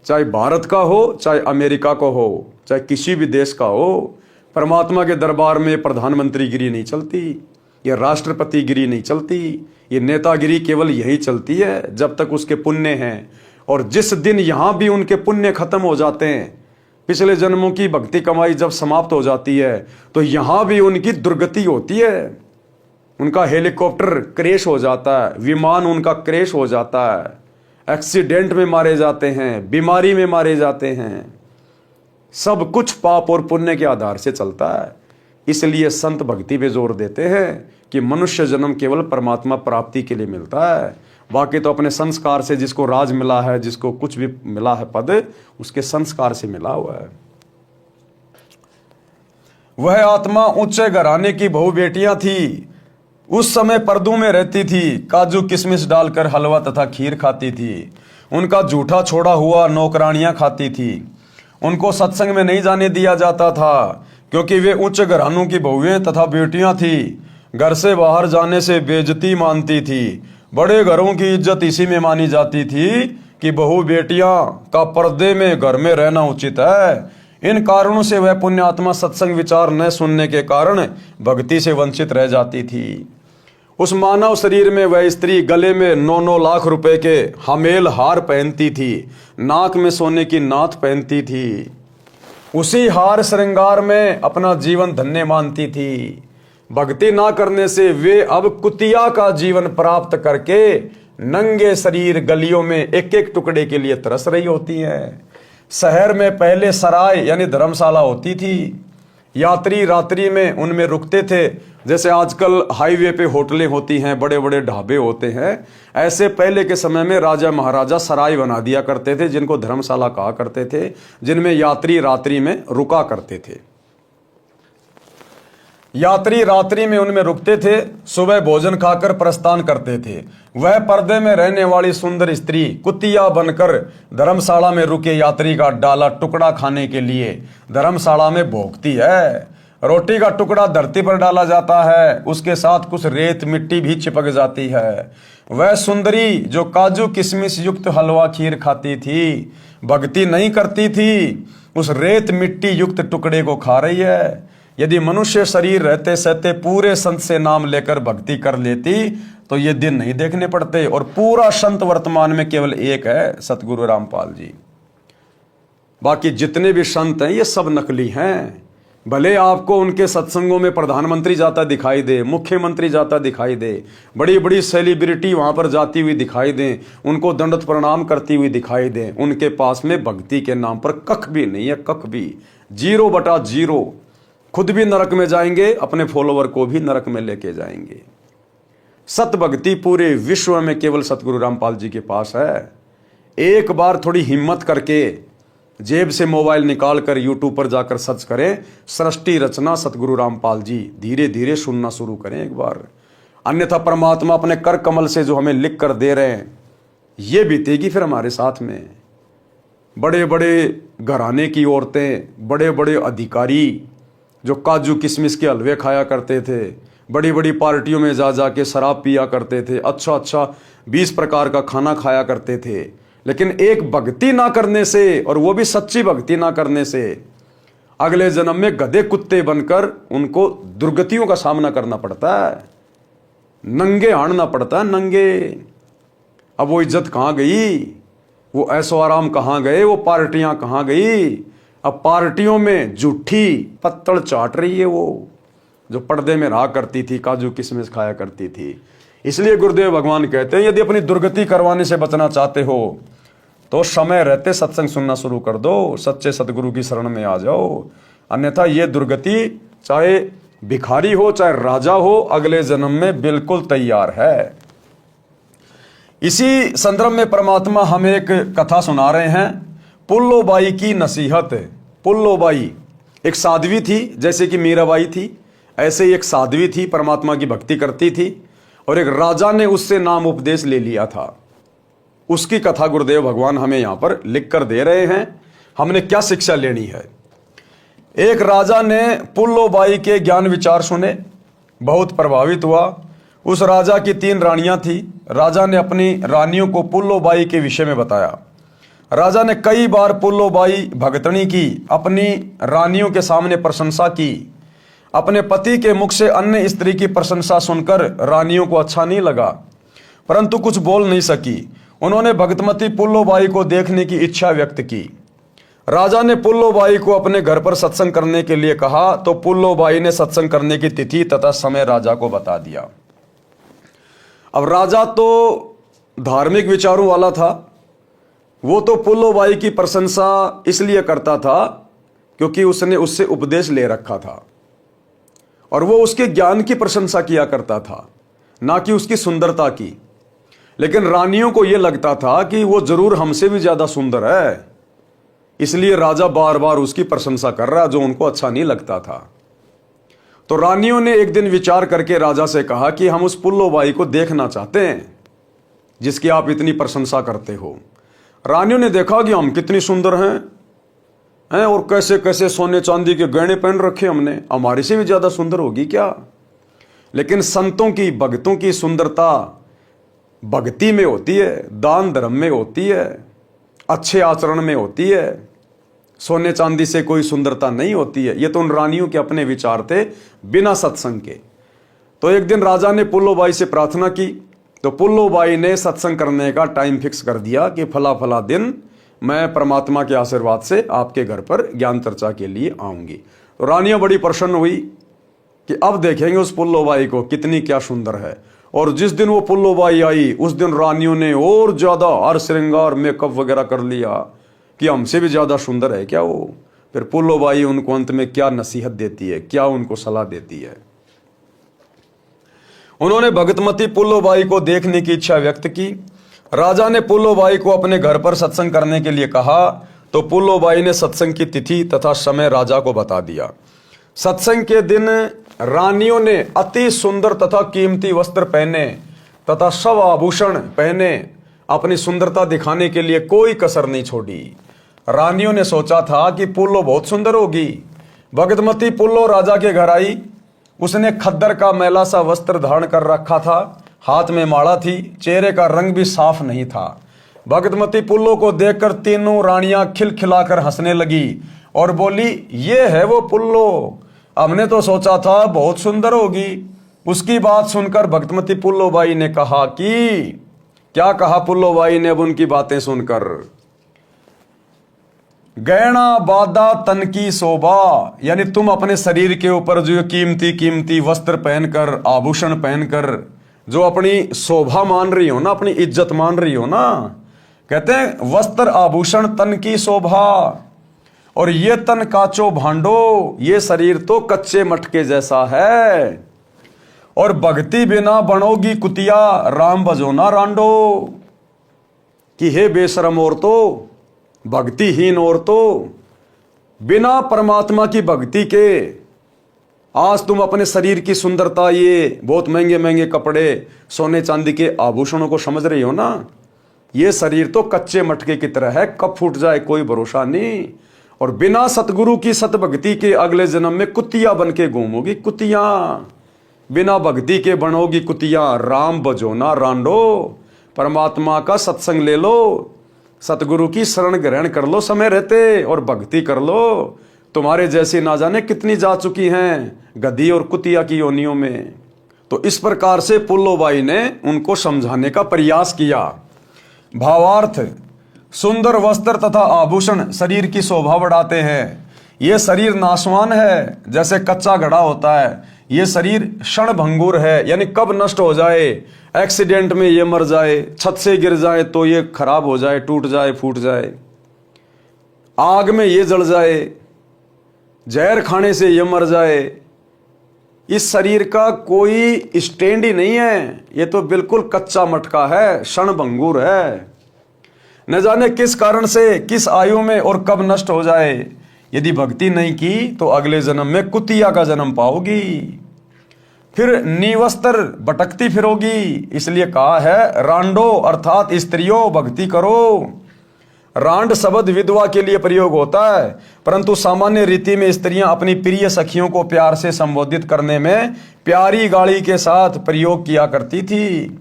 चाहे भारत का हो, चाहे अमेरिका का हो, चाहे किसी भी देश का हो, परमात्मा के दरबार में प्रधानमंत्री गिरी नहीं चलती, ये राष्ट्रपति गिरी नहीं चलती, ये नेतागिरी केवल यही चलती है जब तक उसके पुण्य हैं। और जिस दिन यहां भी उनके पुण्य खत्म हो जाते हैं, पिछले जन्मों की भक्ति कमाई जब समाप्त हो जाती है, तो यहां भी उनकी दुर्गति होती है। उनका हेलीकॉप्टर क्रैश हो जाता है, विमान उनका क्रैश हो जाता है, एक्सीडेंट में मारे जाते हैं, बीमारी में मारे जाते हैं। सब कुछ पाप और पुण्य के आधार से चलता है। इसलिए संत भक्ति पे जोर देते हैं कि मनुष्य जन्म केवल परमात्मा प्राप्ति के लिए मिलता है। बाकी तो अपने संस्कार से, जिसको राज मिला है, जिसको कुछ भी मिला है पद, उसके संस्कार से मिला हुआ है। वह आत्मा ऊंचे घराने की बहु बेटियां थी। उस समय पर्दों में रहती थी, काजू किशमिश डालकर हलवा तथा खीर खाती थी। उनका जूठा छोड़ा हुआ नौकरानियां खाती थी। उनको सत्संग में नहीं जाने दिया जाता था, क्योंकि वे उच्च घरानों की बहुएं तथा बेटियां थी। घर से बाहर जाने से बेइज्जती मानती थी। बड़े घरों की इज्जत इसी में मानी जाती थी कि बहु बेटियां का पर्दे में घर में रहना उचित है। इन कारणों से वह पुण्यात्मा सत्संग विचार न सुनने के कारण भक्ति से वंचित रह जाती थी। उस मानव शरीर में वह स्त्री गले में 9-9 लाख रुपए के हमेल हार पहनती थी, नाक में सोने की नाथ पहनती थी। उसी हार श्रृंगार में अपना जीवन धन्य मानती थी। भक्ति ना करने से वे अब कुतिया का जीवन प्राप्त करके नंगे शरीर गलियों में एक एक टुकड़े के लिए तरस रही होती हैं। शहर में पहले सराय यानी धर्मशाला होती थी। यात्री रात्रि में उनमें रुकते थे। जैसे आजकल हाईवे पे होटलें होती हैं, बड़े बड़े ढाबे होते हैं, ऐसे पहले के समय में राजा महाराजा सराय बना दिया करते थे, जिनको धर्मशाला कहा करते थे, जिनमें यात्री रात्रि में रुका करते थे। यात्री रात्रि में उनमें रुकते थे, सुबह भोजन खाकर प्रस्थान करते थे। वह पर्दे में रहने वाली सुंदर स्त्री कुतिया बनकर धर्मशाला में रुके यात्री का डाला टुकड़ा खाने के लिए धर्मशाला में भोगती है। रोटी का टुकड़ा धरती पर डाला जाता है, उसके साथ कुछ रेत मिट्टी भी चिपक जाती है। वह सुंदरी जो काजू किशमिश युक्त हलवा खीर खाती थी, भक्ति नहीं करती थी, उस रेत मिट्टी युक्त टुकड़े को खा रही है। यदि मनुष्य शरीर रहते सहते पूरे संत से नाम लेकर भक्ति कर लेती तो ये दिन नहीं देखने पड़ते। और पूरा संत वर्तमान में केवल एक है, सतगुरु रामपाल जी। बाकी जितने भी संत हैं ये सब नकली हैं। भले आपको उनके सत्संगों में प्रधानमंत्री जाता दिखाई दे, मुख्यमंत्री जाता दिखाई दे, बड़ी बड़ी सेलिब्रिटी वहां पर जाती हुई दिखाई दे, उनको दंडवत प्रणाम करती हुई दिखाई दे, उनके पास में भक्ति के नाम पर कख भी नहीं है, कख भी 0/0। खुद भी नरक में जाएंगे, अपने फॉलोवर को भी नरक में लेके जाएंगे। सत भक्ति पूरे विश्व में केवल सतगुरु रामपाल जी के पास है। एक बार थोड़ी हिम्मत करके जेब से मोबाइल निकाल कर यूट्यूब पर जाकर सर्च करें, सृष्टि रचना सतगुरु रामपाल जी, धीरे धीरे सुनना शुरू करें एक बार। अन्यथा परमात्मा अपने कर कमल से जो हमें लिख कर दे रहे हैं, ये बीतेगी फिर हमारे साथ में। बड़े बड़े घराने की औरतें, बड़े बड़े अधिकारी, जो काजू किशमिश के हलवे खाया करते थे, बड़ी बड़ी पार्टियों में जा जा के शराब पिया करते थे, अच्छा अच्छा 20 प्रकार का खाना खाया करते थे, लेकिन एक भक्ति ना करने से, और वो भी सच्ची भक्ति ना करने से, अगले जन्म में गधे कुत्ते बनकर उनको दुर्गतियों का सामना करना पड़ता है, नंगे हारना पड़ता है, नंगे। अब वो इज्जत कहाँ गई, वो ऐशो आराम कहाँ गए, वो पार्टियां कहाँ गई। अब पार्टियों में झूठी पत्तड़ चाट रही है वो, जो पर्दे में रहा करती थी, काजू किशमिश खाया करती थी। इसलिए गुरुदेव भगवान कहते हैं, यदि अपनी दुर्गति करवाने से बचना चाहते हो तो समय रहते सत्संग सुनना शुरू कर दो, सच्चे सदगुरु की शरण में आ जाओ, अन्यथा ये दुर्गति चाहे भिखारी हो चाहे राजा हो, अगले जन्म में बिल्कुल तैयार है। इसी संदर्भ में परमात्मा हमें एक कथा सुना रहे हैं, पुल्लोबाई की नसीहत। पुल्लोबाई एक साध्वी थी, जैसे कि मीराबाई थी, ऐसे ही एक साध्वी थी, परमात्मा की भक्ति करती थी, और एक राजा ने उससे नाम उपदेश ले लिया था। उसकी कथा गुरुदेव भगवान हमें यहां पर लिख कर दे रहे हैं। हमने क्या शिक्षा लेनी है। एक राजा ने पुल्लोबाई के ज्ञान विचार सुने, बहुत प्रभावित हुआ। उस राजा की 3 रानियां थी। राजा ने अपनी रानियों को पुल्लोबाई के विषय में बताया। राजा ने कई बार पुल्लोबाई भगतनी की, अपनी रानियों के सामने प्रशंसा की। अपने पति के मुख से अन्य स्त्री की प्रशंसा सुनकर रानियों को अच्छा नहीं लगा, परंतु कुछ बोल नहीं सकी। उन्होंने भगतमती पुल्लोबाई को देखने की इच्छा व्यक्त की। राजा ने पुल्लोबाई को अपने घर पर सत्संग करने के लिए कहा, तो पुल्लोबाई ने सत्संग करने की तिथि तथा समय राजा को बता दिया। अब राजा तो धार्मिक विचारों वाला था, वो तो पुल्लोबाई की प्रशंसा इसलिए करता था क्योंकि उसने उससे उपदेश ले रखा था, और वो उसके ज्ञान की प्रशंसा किया करता था, ना कि उसकी सुंदरता की। लेकिन रानियों को यह लगता था कि वो जरूर हमसे भी ज्यादा सुंदर है, इसलिए राजा बार बार उसकी प्रशंसा कर रहा, जो उनको अच्छा नहीं लगता था। तो रानियों ने एक दिन विचार करके राजा से कहा कि हम उस पुल्लोबाई को देखना चाहते हैं जिसकी आप इतनी प्रशंसा करते हो। रानियों ने देखा कि हम कितनी सुंदर हैं और कैसे कैसे सोने चांदी के गहने पहन रखे हमने, हमारे से भी ज्यादा सुंदर होगी क्या। लेकिन संतों की, भक्तों की सुंदरता भक्ति में होती है, दान धर्म में होती है, अच्छे आचरण में होती है, सोने चांदी से कोई सुंदरता नहीं होती है। ये तो उन रानियों के अपने विचार थे, बिना सत्संग के। तो एक दिन राजा ने पुल्लोबाई से प्रार्थना की, तो पुल्लोबाई ने सत्संग करने का टाइम फिक्स कर दिया कि फला फला दिन मैं परमात्मा के आशीर्वाद से आपके घर पर ज्ञान चर्चा के लिए आऊंगी। तो रानियां बड़ी प्रसन्न हुई कि अब देखेंगे उस पुल्लोबाई को कितनी क्या सुंदर है। और जिस दिन वो पुल्लोबाई आई, उस दिन रानियों ने और ज्यादा हार श्रृंगार मेकअप वगैरह कर लिया कि हमसे भी ज्यादा सुंदर है क्या वो। फिर पुल्लोबाई उनको अंत में क्या नसीहत देती है, क्या उनको सलाह देती है। उन्होंने भगतमती पुल्लोबाई को देखने की इच्छा व्यक्त की। राजा ने पुल्लोबाई को अपने घर पर सत्संग करने के लिए कहा, तो पुल्लोबाई ने सत्संग की तिथि तथा समय राजा को बता दिया। सत्संग के दिन रानियों ने अति सुंदर तथा कीमती वस्त्र पहने तथा सब आभूषण पहने, अपनी सुंदरता दिखाने के लिए कोई कसर नहीं छोड़ी। रानियों ने सोचा था कि पुल्लो बहुत सुंदर होगी। भगतमती पुल्लो राजा के घर आई। उसने खद्दर का मैला सा वस्त्र धारण कर रखा था, हाथ में माला थी, चेहरे का रंग भी साफ नहीं था। भगतमती पुल्लो को देखकर तीनों रानियां खिलखिलाकर हंसने लगी और बोली, ये है वो पुल्लो, हमने तो सोचा था बहुत सुंदर होगी। उसकी बात सुनकर भगतमती पुल्लोबाई ने कहा कि क्या कहा पुल्लोबाई ने अब उनकी बातें सुनकर, गहना बादा तन की शोभा, यानी तुम अपने शरीर के ऊपर जो कीमती कीमती वस्त्र पहनकर, आभूषण पहनकर जो अपनी शोभा मान रही हो ना, अपनी इज्जत मान रही हो ना, कहते हैं वस्त्र आभूषण तन की शोभा, और ये तन काचो भांडो, ये शरीर तो कच्चे मटके जैसा है, और भक्ति बिना बनोगी कुतिया, राम भजो ना रांडो। कि हे बेशरम औरतों, भक्तिहीन औरतों, बिना परमात्मा की भक्ति के आज तुम अपने शरीर की सुंदरता, ये बहुत महंगे महंगे कपड़े, सोने चांदी के आभूषणों को समझ रही हो ना, ये शरीर तो कच्चे मटके की तरह है, कब फूट जाए कोई भरोसा नहीं। और बिना सतगुरु की सतभक्ति के अगले जन्म में कुतिया बन के घूमोगी। कुतिया बिना भक्ति के बनोगी कुतिया। राम बजोना रांडो, परमात्मा का सत्संग ले लो, सतगुरु की शरण ग्रहण कर लो समय रहते और भक्ति कर लो। तुम्हारे जैसी ना जाने कितनी जा चुकी हैं गधी और कुतिया की योनियों में। तो इस प्रकार से पुल्लोबाई ने उनको समझाने का प्रयास किया। भावार्थ, सुंदर वस्त्र तथा आभूषण शरीर की शोभा बढ़ाते हैं। ये शरीर नाशवान है, जैसे कच्चा घड़ा होता है। ये शरीर क्षण भंगुर है, यानी कब नष्ट हो जाए, एक्सीडेंट में ये मर जाए, छत से गिर जाए तो ये खराब हो जाए, टूट जाए, फूट जाए, आग में ये जल जाए, जहर खाने से ये मर जाए। इस शरीर का कोई स्टैंड ही नहीं है, ये तो बिल्कुल कच्चा मटका है, क्षण भंगुर है। न जाने किस कारण से, किस आयु में और कब नष्ट हो जाए। यदि भक्ति नहीं की तो अगले जन्म में कुतिया का जन्म पाओगी, फिर निवस्त्र भटकती फिरोगी। इसलिए कहा है रांडो, अर्थात स्त्रियों भक्ति करो। रांड शब्द विधवा के लिए प्रयोग होता है, परंतु सामान्य रीति में स्त्रियां अपनी प्रिय सखियों को प्यार से संबोधित करने में प्यारी गाली के साथ प्रयोग किया करती थी।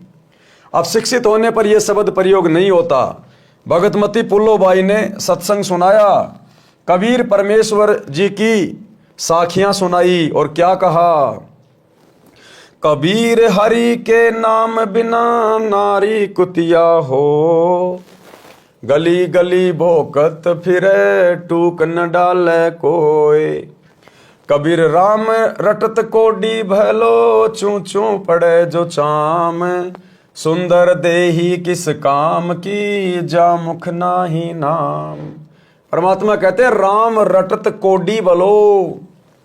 अब शिक्षित होने पर यह शब्द प्रयोग नहीं होता। भगतमती पुल्लोबाई ने सत्संग सुनाया, कबीर परमेश्वर जी की साखियां सुनाई और क्या कहा, कबीर हरि के नाम बिना नारी कुतिया हो, गली गली भोकत फिरे टूक न डाले कोय। कबीर राम रटत कोडी भलो, चू चू पड़े जो चाम, सुंदर देही किस काम की, जा मुख नाही नाम। परमात्मा कहते हैं राम रटत कोडी भलो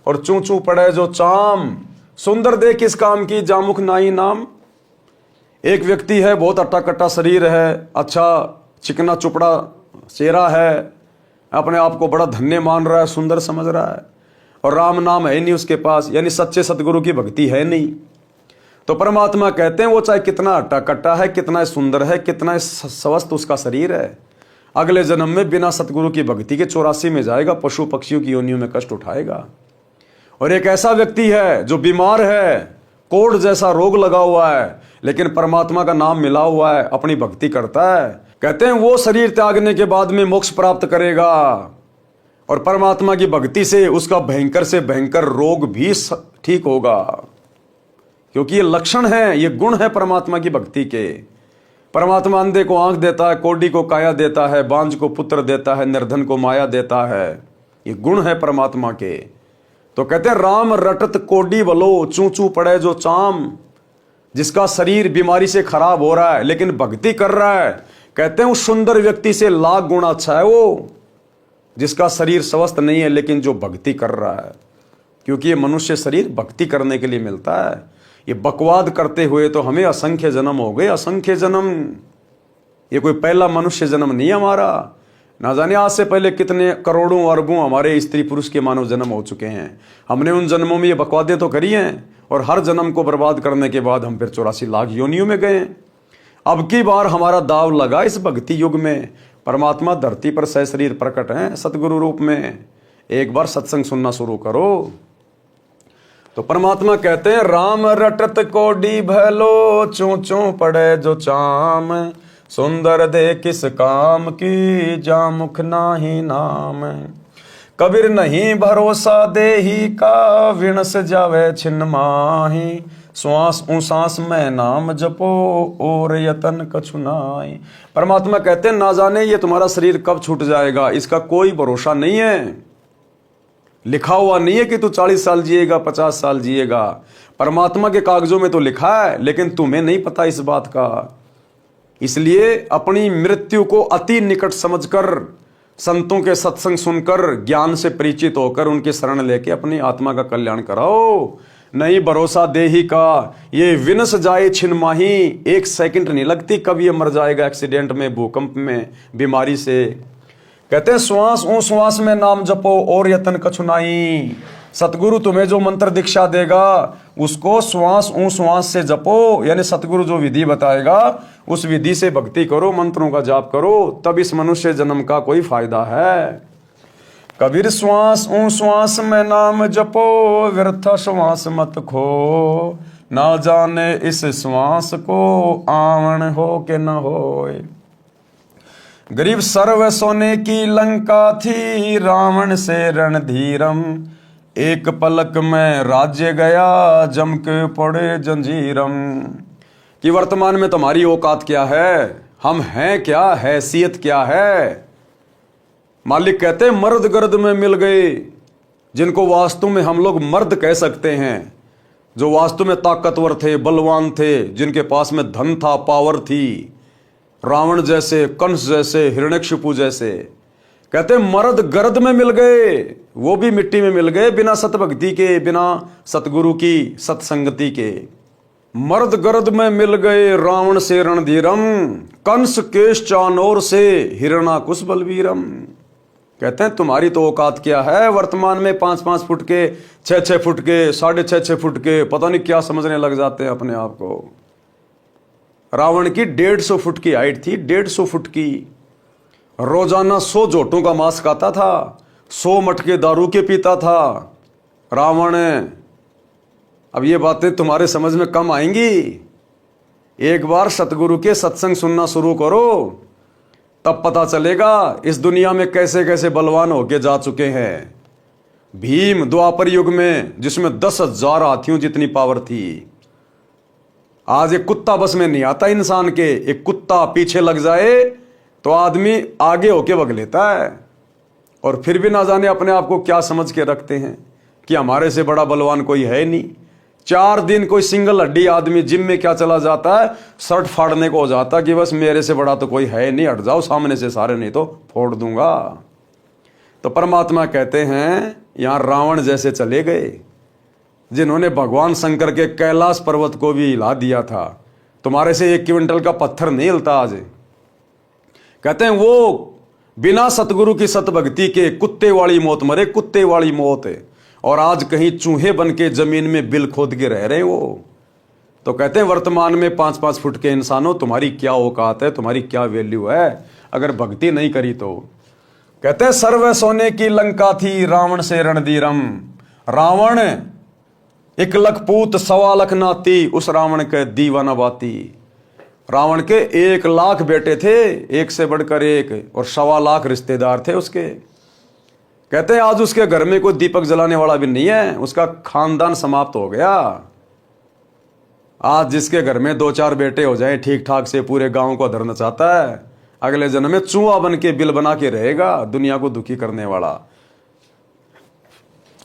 और चू चू पड़े जो चाम, सुंदर देह किस काम की, जामुख नाही नाम। एक व्यक्ति है, बहुत अट्टा कट्टा शरीर है, अच्छा चिकना चुपड़ा चेहरा है, अपने आप को बड़ा धन्य मान रहा है, सुंदर समझ रहा है, और राम नाम है नहीं उसके पास, यानी सच्चे सतगुरु की भक्ति है नहीं। तो परमात्मा कहते हैं वो चाहे कितना अट्टा कट्टा है, कितना सुंदर है, कितना स्वस्थ उसका शरीर है, अगले जन्म में बिना सतगुरु की भक्ति के 84 में जाएगा, पशु पक्षियों की योनियों में कष्ट उठाएगा। और एक ऐसा व्यक्ति है जो बीमार है, कोढ़ जैसा रोग लगा हुआ है, लेकिन परमात्मा का नाम मिला हुआ है, अपनी भक्ति करता है, कहते हैं वो शरीर त्यागने के बाद में मोक्ष प्राप्त करेगा। और परमात्मा की भक्ति से उसका भयंकर से भयंकर रोग भी ठीक होगा, क्योंकि ये लक्षण है, ये गुण है परमात्मा की भक्ति के। परमात्मा अंधे को आंख देता है, कोढ़ी को काया देता है, बांझ को पुत्र देता है, निर्धन को माया देता है। ये गुण है परमात्मा के। तो कहते हैं राम रटत कोडी बलो, चू चू पड़े जो चाम। जिसका शरीर बीमारी से खराब हो रहा है लेकिन भक्ति कर रहा है, कहते हैं उस सुंदर व्यक्ति से लाख गुना अच्छा है वो, जिसका शरीर स्वस्थ नहीं है लेकिन जो भक्ति कर रहा है। क्योंकि ये मनुष्य शरीर भक्ति करने के लिए मिलता है। ये बकवाद करते हुए तो हमें असंख्य जन्म हो गए, असंख्य जन्म। ये कोई पहला मनुष्य जन्म नहीं हमारा। ना जाने आज से पहले कितने करोड़ों अरबों हमारे स्त्री पुरुष के मानव जन्म हो चुके हैं। हमने उन जन्मों में ये बकवादें तो करी हैं, और हर जन्म को बर्बाद करने के बाद हम फिर 84 लाख योनियों में गए। अब की बार हमारा दाव लगा इस भक्ति युग में। परमात्मा धरती पर सशरीर प्रकट हैं सतगुरु रूप में। एक बार सत्संग सुनना शुरू करो। तो परमात्मा कहते हैं राम रटत कोडी भलो, चू चू पड़े जो चाम, सुंदर दे किस काम की, जा मुख नाही नाम। कबीर नहीं भरोसा देही का, विणस जावे छिन्न माही, श्वास उसास में नाम जपो और यतन कछु नाई। परमात्मा कहते हैं ना जाने ये तुम्हारा शरीर कब छूट जाएगा, इसका कोई भरोसा नहीं है। लिखा हुआ नहीं है कि तू 40 साल जिएगा, 50 साल जिएगा। परमात्मा के कागजों में तो लिखा है, लेकिन तुम्हें नहीं पता इस बात का। इसलिए अपनी मृत्यु को अति निकट समझकर, संतों के सत्संग सुनकर, ज्ञान से परिचित होकर उनकी शरण लेके अपनी आत्मा का कल्याण कराओ। नहीं भरोसा देही का, ये विनस जाए छिन माही, 1 सेकंड नहीं लगती कब ये मर जाएगा, एक्सीडेंट में, भूकंप में, बीमारी से। कहते हैं श्वास ऊ श्वास में नाम जपो और यतन कछु नाई। सतगुरु तुम्हें जो मंत्र दीक्षा देगा उसको श्वास ऊ श्वास से जपो, यानी सतगुरु जो विधि बताएगा उस विधि से भक्ति करो, मंत्रों का जाप करो, तब इस मनुष्य जन्म का कोई फायदा है। कबीर श्वास ऊं श्वास में नाम जपो, व्यर्थ श्वास मत खो, ना जाने इस श्वास को आवन हो के न होए। गरीब सर्व सोने की लंका थी, रावण से रणधीरम, एक पलक में राज्य गया जम के पड़े जंजीरम। कि वर्तमान में तुम्हारी औकात क्या है, हम हैं क्या, हैसियत क्या है। मालिक कहते हैं मर्द गर्द में मिल गए, जिनको वास्तु में हम लोग मर्द कह सकते हैं, जो वास्तु में ताकतवर थे, बलवान थे, जिनके पास में धन था, पावर थी, रावण जैसे, कंस जैसे, हिरण्यकशिपु जैसे। कहते मर्द गर्द में मिल गए, वो भी मिट्टी में मिल गए, बिना सतभक्ति के, बिना सतगुरु की सत्संगति के। मर्द गर्द में मिल गए रावण से रणधीरम, कंस केश चानोर से हिरणाकुश बलवीरम। कहते हैं तुम्हारी तो औकात क्या है, वर्तमान में 5-5 फुट के, 6-6 फुट के, 6.5 फुट के, पता नहीं क्या समझने लग जाते हैं अपने आप को। रावण की 150 फुट की हाइट थी, 150 फुट की। रोजाना 100 जोटों का मांस खाता था, 100 मटके दारू के पीता था रावण। अब ये बातें तुम्हारे समझ में कम आएंगी। एक बार सतगुरु के सत्संग सुनना शुरू करो, तब पता चलेगा इस दुनिया में कैसे कैसे बलवान होके जा चुके हैं। भीम द्वापर युग में, जिसमें 10,000 हाथियों जितनी पावर थी, आज एक कुत्ता बस में नहीं आता इंसान के। एक कुत्ता पीछे लग जाए तो आदमी आगे होके भग लेता है, और फिर भी ना जाने अपने आप को क्या समझ के रखते हैं कि हमारे से बड़ा बलवान कोई है नहीं। 4 दिन कोई सिंगल हड्डी आदमी जिम में क्या चला जाता है, शर्ट फाड़ने को हो जाता कि बस मेरे से बड़ा तो कोई है नहीं, हट जाओ सामने से सारे, नहीं तो फोड़ दूंगा। तो परमात्मा कहते हैं यहां रावण जैसे चले गए, जिन्होंने भगवान शंकर के कैलाश पर्वत को भी हिला दिया था। तुम्हारे से 1 क्विंटल का पत्थर नहीं हिलता आज। कहते हैं वो बिना सतगुरु की सतभक्ति के कुत्ते वाली मौत मरे, कुत्ते वाली मौत है। और आज कहीं चूहे बन के जमीन में बिल खोद के रह रहे वो। तो कहते हैं वर्तमान में 5-5 फुट के इंसानों, तुम्हारी क्या औकात है, तुम्हारी क्या वैल्यू है अगर भक्ति नहीं करी तो। कहते हैं सर्व सोने की लंका थी, रावण से रणधीरम। रावण 1 लाख पूत 1.25 लाख नाती, उस रावण के दीवाना बाती। रावण के 1 लाख बेटे थे, एक से बढ़कर एक, और 1.25 लाख रिश्तेदार थे उसके। कहते हैं आज उसके घर में कोई दीपक जलाने वाला भी नहीं है, उसका खानदान समाप्त हो गया। आज जिसके घर में 2-4 बेटे हो जाए ठीक ठाक से, पूरे गांव को धरना चाहता है, अगले जन्म में चूहा बन के बिल बना के रहेगा, दुनिया को दुखी करने वाला।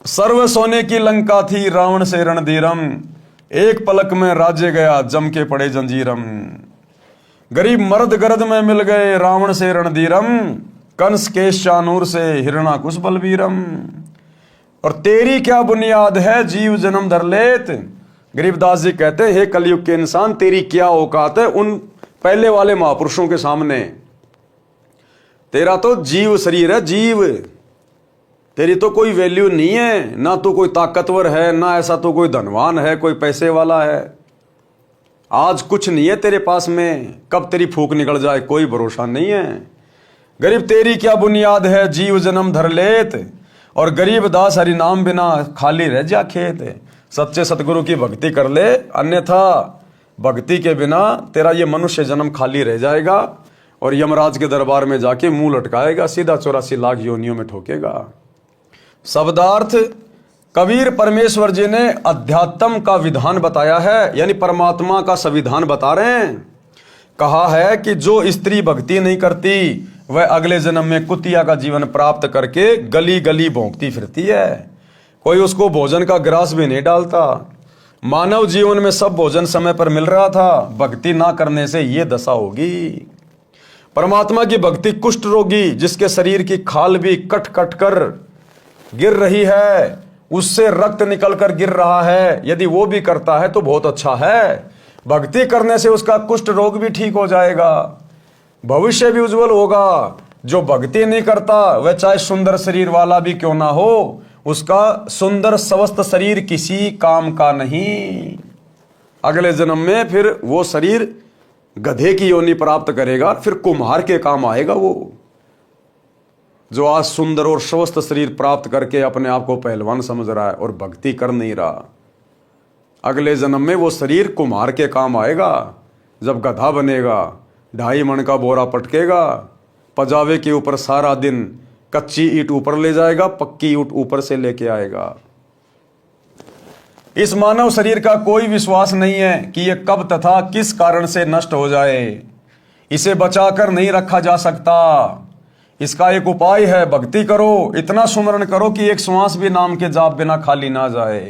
सर्व सोने की लंका थी, रावण से रणधीरम, एक पलक में राज्य गया जम के पड़े जंजीरम। गरीब मर्द गर्द में मिल गए, रावण से रणधीरम, कंस केश चानूर से हिरणाकुश बलवीरम। और तेरी क्या बुनियाद है, जीव जन्म धर लेत। गरीबदास जी कहते हैं हे कलयुग के इंसान, तेरी क्या औकात है उन पहले वाले महापुरुषों के सामने। तेरा तो जीव शरीर है, जीव। तेरी तो कोई वैल्यू नहीं है, ना तो कोई ताकतवर है, ना ऐसा तो कोई धनवान है, कोई पैसे वाला है। आज कुछ नहीं है तेरे पास में, कब तेरी फूंक निकल जाए कोई भरोसा नहीं है। गरीब तेरी क्या बुनियाद है, जीव जन्म धर लेत। और गरीब दास हरि नाम बिना खाली रह जा खेत। सच्चे सतगुरु की भक्ति कर ले, अन्यथा भक्ति के बिना तेरा ये मनुष्य जन्म खाली रह जाएगा, और यमराज के दरबार में जाके मुंह लटकाएगा, सीधा 84 लाख योनियों में ठोकेगा। शब्दार्थ, कबीर परमेश्वर जी ने अध्यात्म का विधान बताया है, यानी परमात्मा का संविधान बता रहे हैं। कहा है कि जो स्त्री भक्ति नहीं करती वह अगले जन्म में कुतिया का जीवन प्राप्त करके गली गली भौंकती फिरती है। कोई उसको भोजन का ग्रास भी नहीं डालता। मानव जीवन में सब भोजन समय पर मिल रहा था, भक्ति ना करने से ये दशा होगी। परमात्मा की भक्ति कुष्ठ रोगी, जिसके शरीर की खाल भी कट कट कर गिर रही है, उससे रक्त निकल कर गिर रहा है, यदि वो भी करता है तो बहुत अच्छा है। भक्ति करने से उसका कुष्ठ रोग भी ठीक हो जाएगा, भविष्य भी उज्जवल होगा। जो भक्ति नहीं करता वह चाहे सुंदर शरीर वाला भी क्यों ना हो, उसका सुंदर स्वस्थ शरीर किसी काम का नहीं। अगले जन्म में फिर वो शरीर गधे की योनि प्राप्त करेगा, फिर कुम्हार के काम आएगा वो। जो आज सुंदर और स्वस्थ शरीर प्राप्त करके अपने आप को पहलवान समझ रहा है और भक्ति कर नहीं रहा, अगले जन्म में वो शरीर कुम्हार के काम आएगा। जब गधा बनेगा, 2.5 मन का बोरा पटकेगा, पजावे के ऊपर सारा दिन कच्ची ईंट ऊपर ले जाएगा, पक्की ईंट ऊपर से लेके आएगा। इस मानव शरीर का कोई विश्वास नहीं है कि यह कब तथा किस कारण से नष्ट हो जाए। इसे बचाकर नहीं रखा जा सकता। इसका एक उपाय है, भक्ति करो, इतना सुमरण करो कि एक श्वास भी नाम के जाप बिना खाली ना जाए।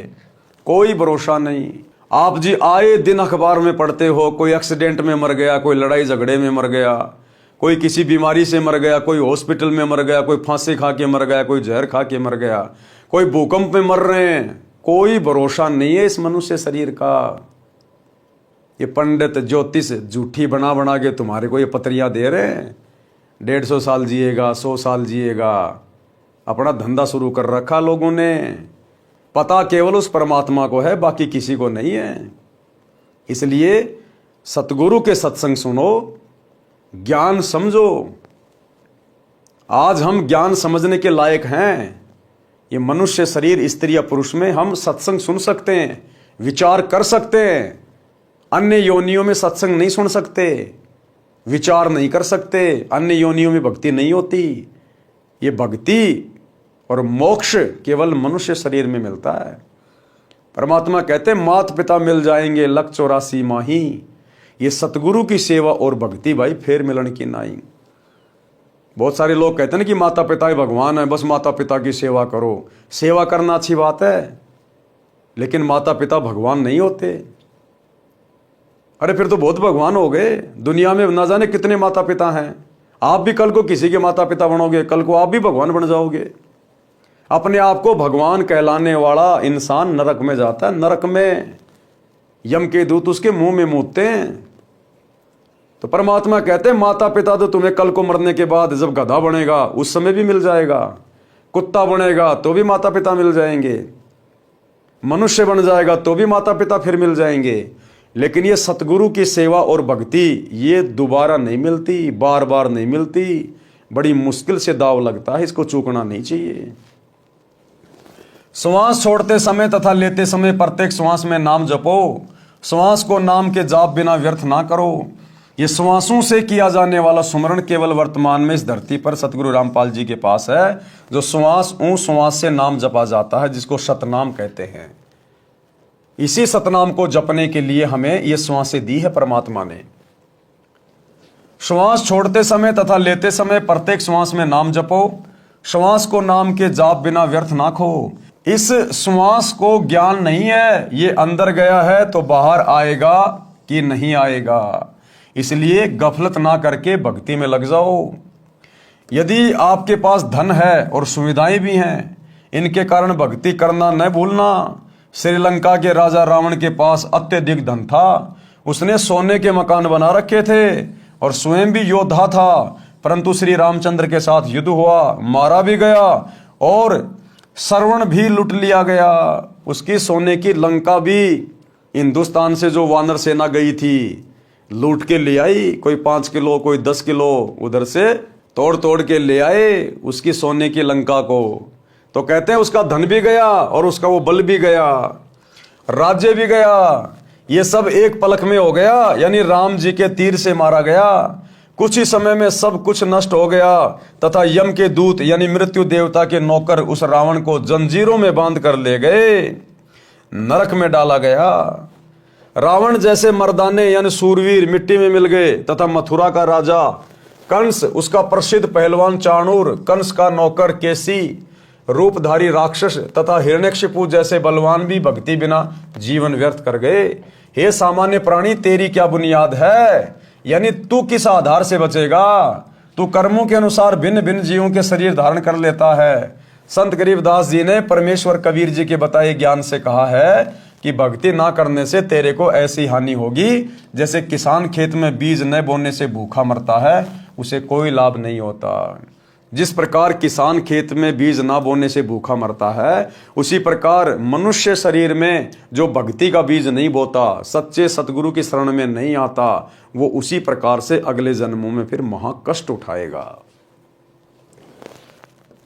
कोई भरोसा नहीं। आप जी आए दिन अखबार में पढ़ते हो, कोई एक्सीडेंट में मर गया, कोई लड़ाई झगड़े में मर गया, कोई किसी बीमारी से मर गया, कोई हॉस्पिटल में मर गया, कोई फांसी खा के मर गया, कोई जहर खा के मर गया, कोई भूकंप में मर रहे हैं। कोई भरोसा नहीं है इस मनुष्य शरीर का। ये पंडित ज्योतिष झूठी बना बना के तुम्हारे को ये पत्रियां दे रहे हैं, 150 साल जिएगा, 100 साल जिएगा। अपना धंधा शुरू कर रखा लोगों ने। पता केवल उस परमात्मा को है, बाकी किसी को नहीं है। इसलिए सतगुरु के सत्संग सुनो, ज्ञान समझो। आज हम ज्ञान समझने के लायक हैं। ये मनुष्य शरीर स्त्री या पुरुष में हम सत्संग सुन सकते हैं, विचार कर सकते हैं। अन्य योनियों में सत्संग नहीं सुन सकते, विचार नहीं कर सकते। अन्य योनियों में भक्ति नहीं होती। ये भक्ति और मोक्ष केवल मनुष्य शरीर में मिलता है। परमात्मा कहते हैं माता पिता मिल जाएंगे 184 माही। ये सतगुरु की सेवा और भक्ति भाई फेर मिलन की नाई। बहुत सारे लोग कहते हैं ना कि माता पिता ही भगवान है, बस माता पिता की सेवा करो। सेवा करना अच्छी बात है, लेकिन माता पिता भगवान नहीं होते। अरे फिर तो बहुत भगवान हो गए। दुनिया में ना जाने कितने माता पिता हैं। आप भी कल को किसी के माता पिता बनोगे, कल को आप भी भगवान बन जाओगे। अपने आप को भगवान कहलाने वाला इंसान नरक में जाता है। नरक में यम के दूत उसके मुंह में मूतते हैं। तो परमात्मा कहते हैं माता पिता तो तुम्हें कल को मरने के बाद जब गधा बनेगा उस समय भी मिल जाएगा, कुत्ता बनेगा तो भी माता पिता मिल जाएंगे, मनुष्य बन जाएगा तो भी माता पिता फिर मिल जाएंगे। लेकिन ये सतगुरु की सेवा और भक्ति ये दोबारा नहीं मिलती, बार बार नहीं मिलती। बड़ी मुश्किल से दाव लगता है, इसको चूकना नहीं चाहिए। श्वास छोड़ते समय तथा लेते समय प्रत्येक श्वास में नाम जपो। श्वास को नाम के जाप बिना व्यर्थ ना करो। ये श्वासों से किया जाने वाला सुमरण केवल वर्तमान में इस धरती पर सतगुरु रामपाल जी के पास है। जो श्वास से नाम जपा जाता है, जिसको सतनाम कहते हैं। इसी सतनाम को जपने के लिए हमें ये श्वासें दी है परमात्मा ने। श्वास छोड़ते समय तथा लेते समय प्रत्येक श्वास में नाम जपो। श्वास को नाम के जाप बिना व्यर्थ ना खो। इस श्वास को ज्ञान नहीं है, ये अंदर गया है तो बाहर आएगा कि नहीं आएगा। इसलिए गफलत ना करके भक्ति में लग जाओ। यदि आपके पास धन है और सुविधाएं भी हैं, इनके कारण भक्ति करना न भूलना। श्रीलंका के राजा रावण के पास अत्यधिक धन था। उसने सोने के मकान बना रखे थे और स्वयं भी योद्धा था, परंतु श्री रामचंद्र के साथ युद्ध हुआ, मारा भी गया और श्रवण भी लूट लिया गया। उसकी सोने की लंका भी हिंदुस्तान से जो वानर सेना गई थी लूट के ले आई। कोई 5 किलो, कोई 10 किलो उधर से तोड़ तोड़ के ले आए उसकी सोने की लंका को। तो कहते हैं उसका धन भी गया और उसका वो बल भी गया, राज्य भी गया। ये सब एक पलक में हो गया, यानी राम जी के तीर से मारा गया। कुछ ही समय में सब कुछ नष्ट हो गया तथा यम के दूत यानी मृत्यु देवता के नौकर उस रावण को जंजीरों में बांध कर ले गए, नरक में डाला गया। रावण जैसे मर्दाने यानी सूरवीर मिट्टी में मिल गए तथा मथुरा का राजा कंस, उसका प्रसिद्ध पहलवान चाणूर, कंस का नौकर केसी, रूपधारी राक्षस तथा हिरण्यकशिपु जैसे बलवान भी भक्ति बिना जीवन व्यर्थ कर गए। हे सामान्य प्राणी, तेरी क्या बुनियाद है? यानी तू किस आधार से बचेगा? तू कर्मों के अनुसार भिन्न भिन्न जीवों के शरीर धारण कर लेता है। संत गरीबदास जी ने परमेश्वर कबीर जी के बताए ज्ञान से कहा है कि भक्ति ना करने से तेरे को ऐसी हानि होगी जैसे किसान खेत में बीज न बोने से भूखा मरता है, उसे कोई लाभ नहीं होता। जिस प्रकार किसान खेत में बीज ना बोने से भूखा मरता है, उसी प्रकार मनुष्य शरीर में जो भक्ति का बीज नहीं बोता, सच्चे सतगुरु की शरण में नहीं आता, वो उसी प्रकार से अगले जन्मों में फिर महाकष्ट उठाएगा।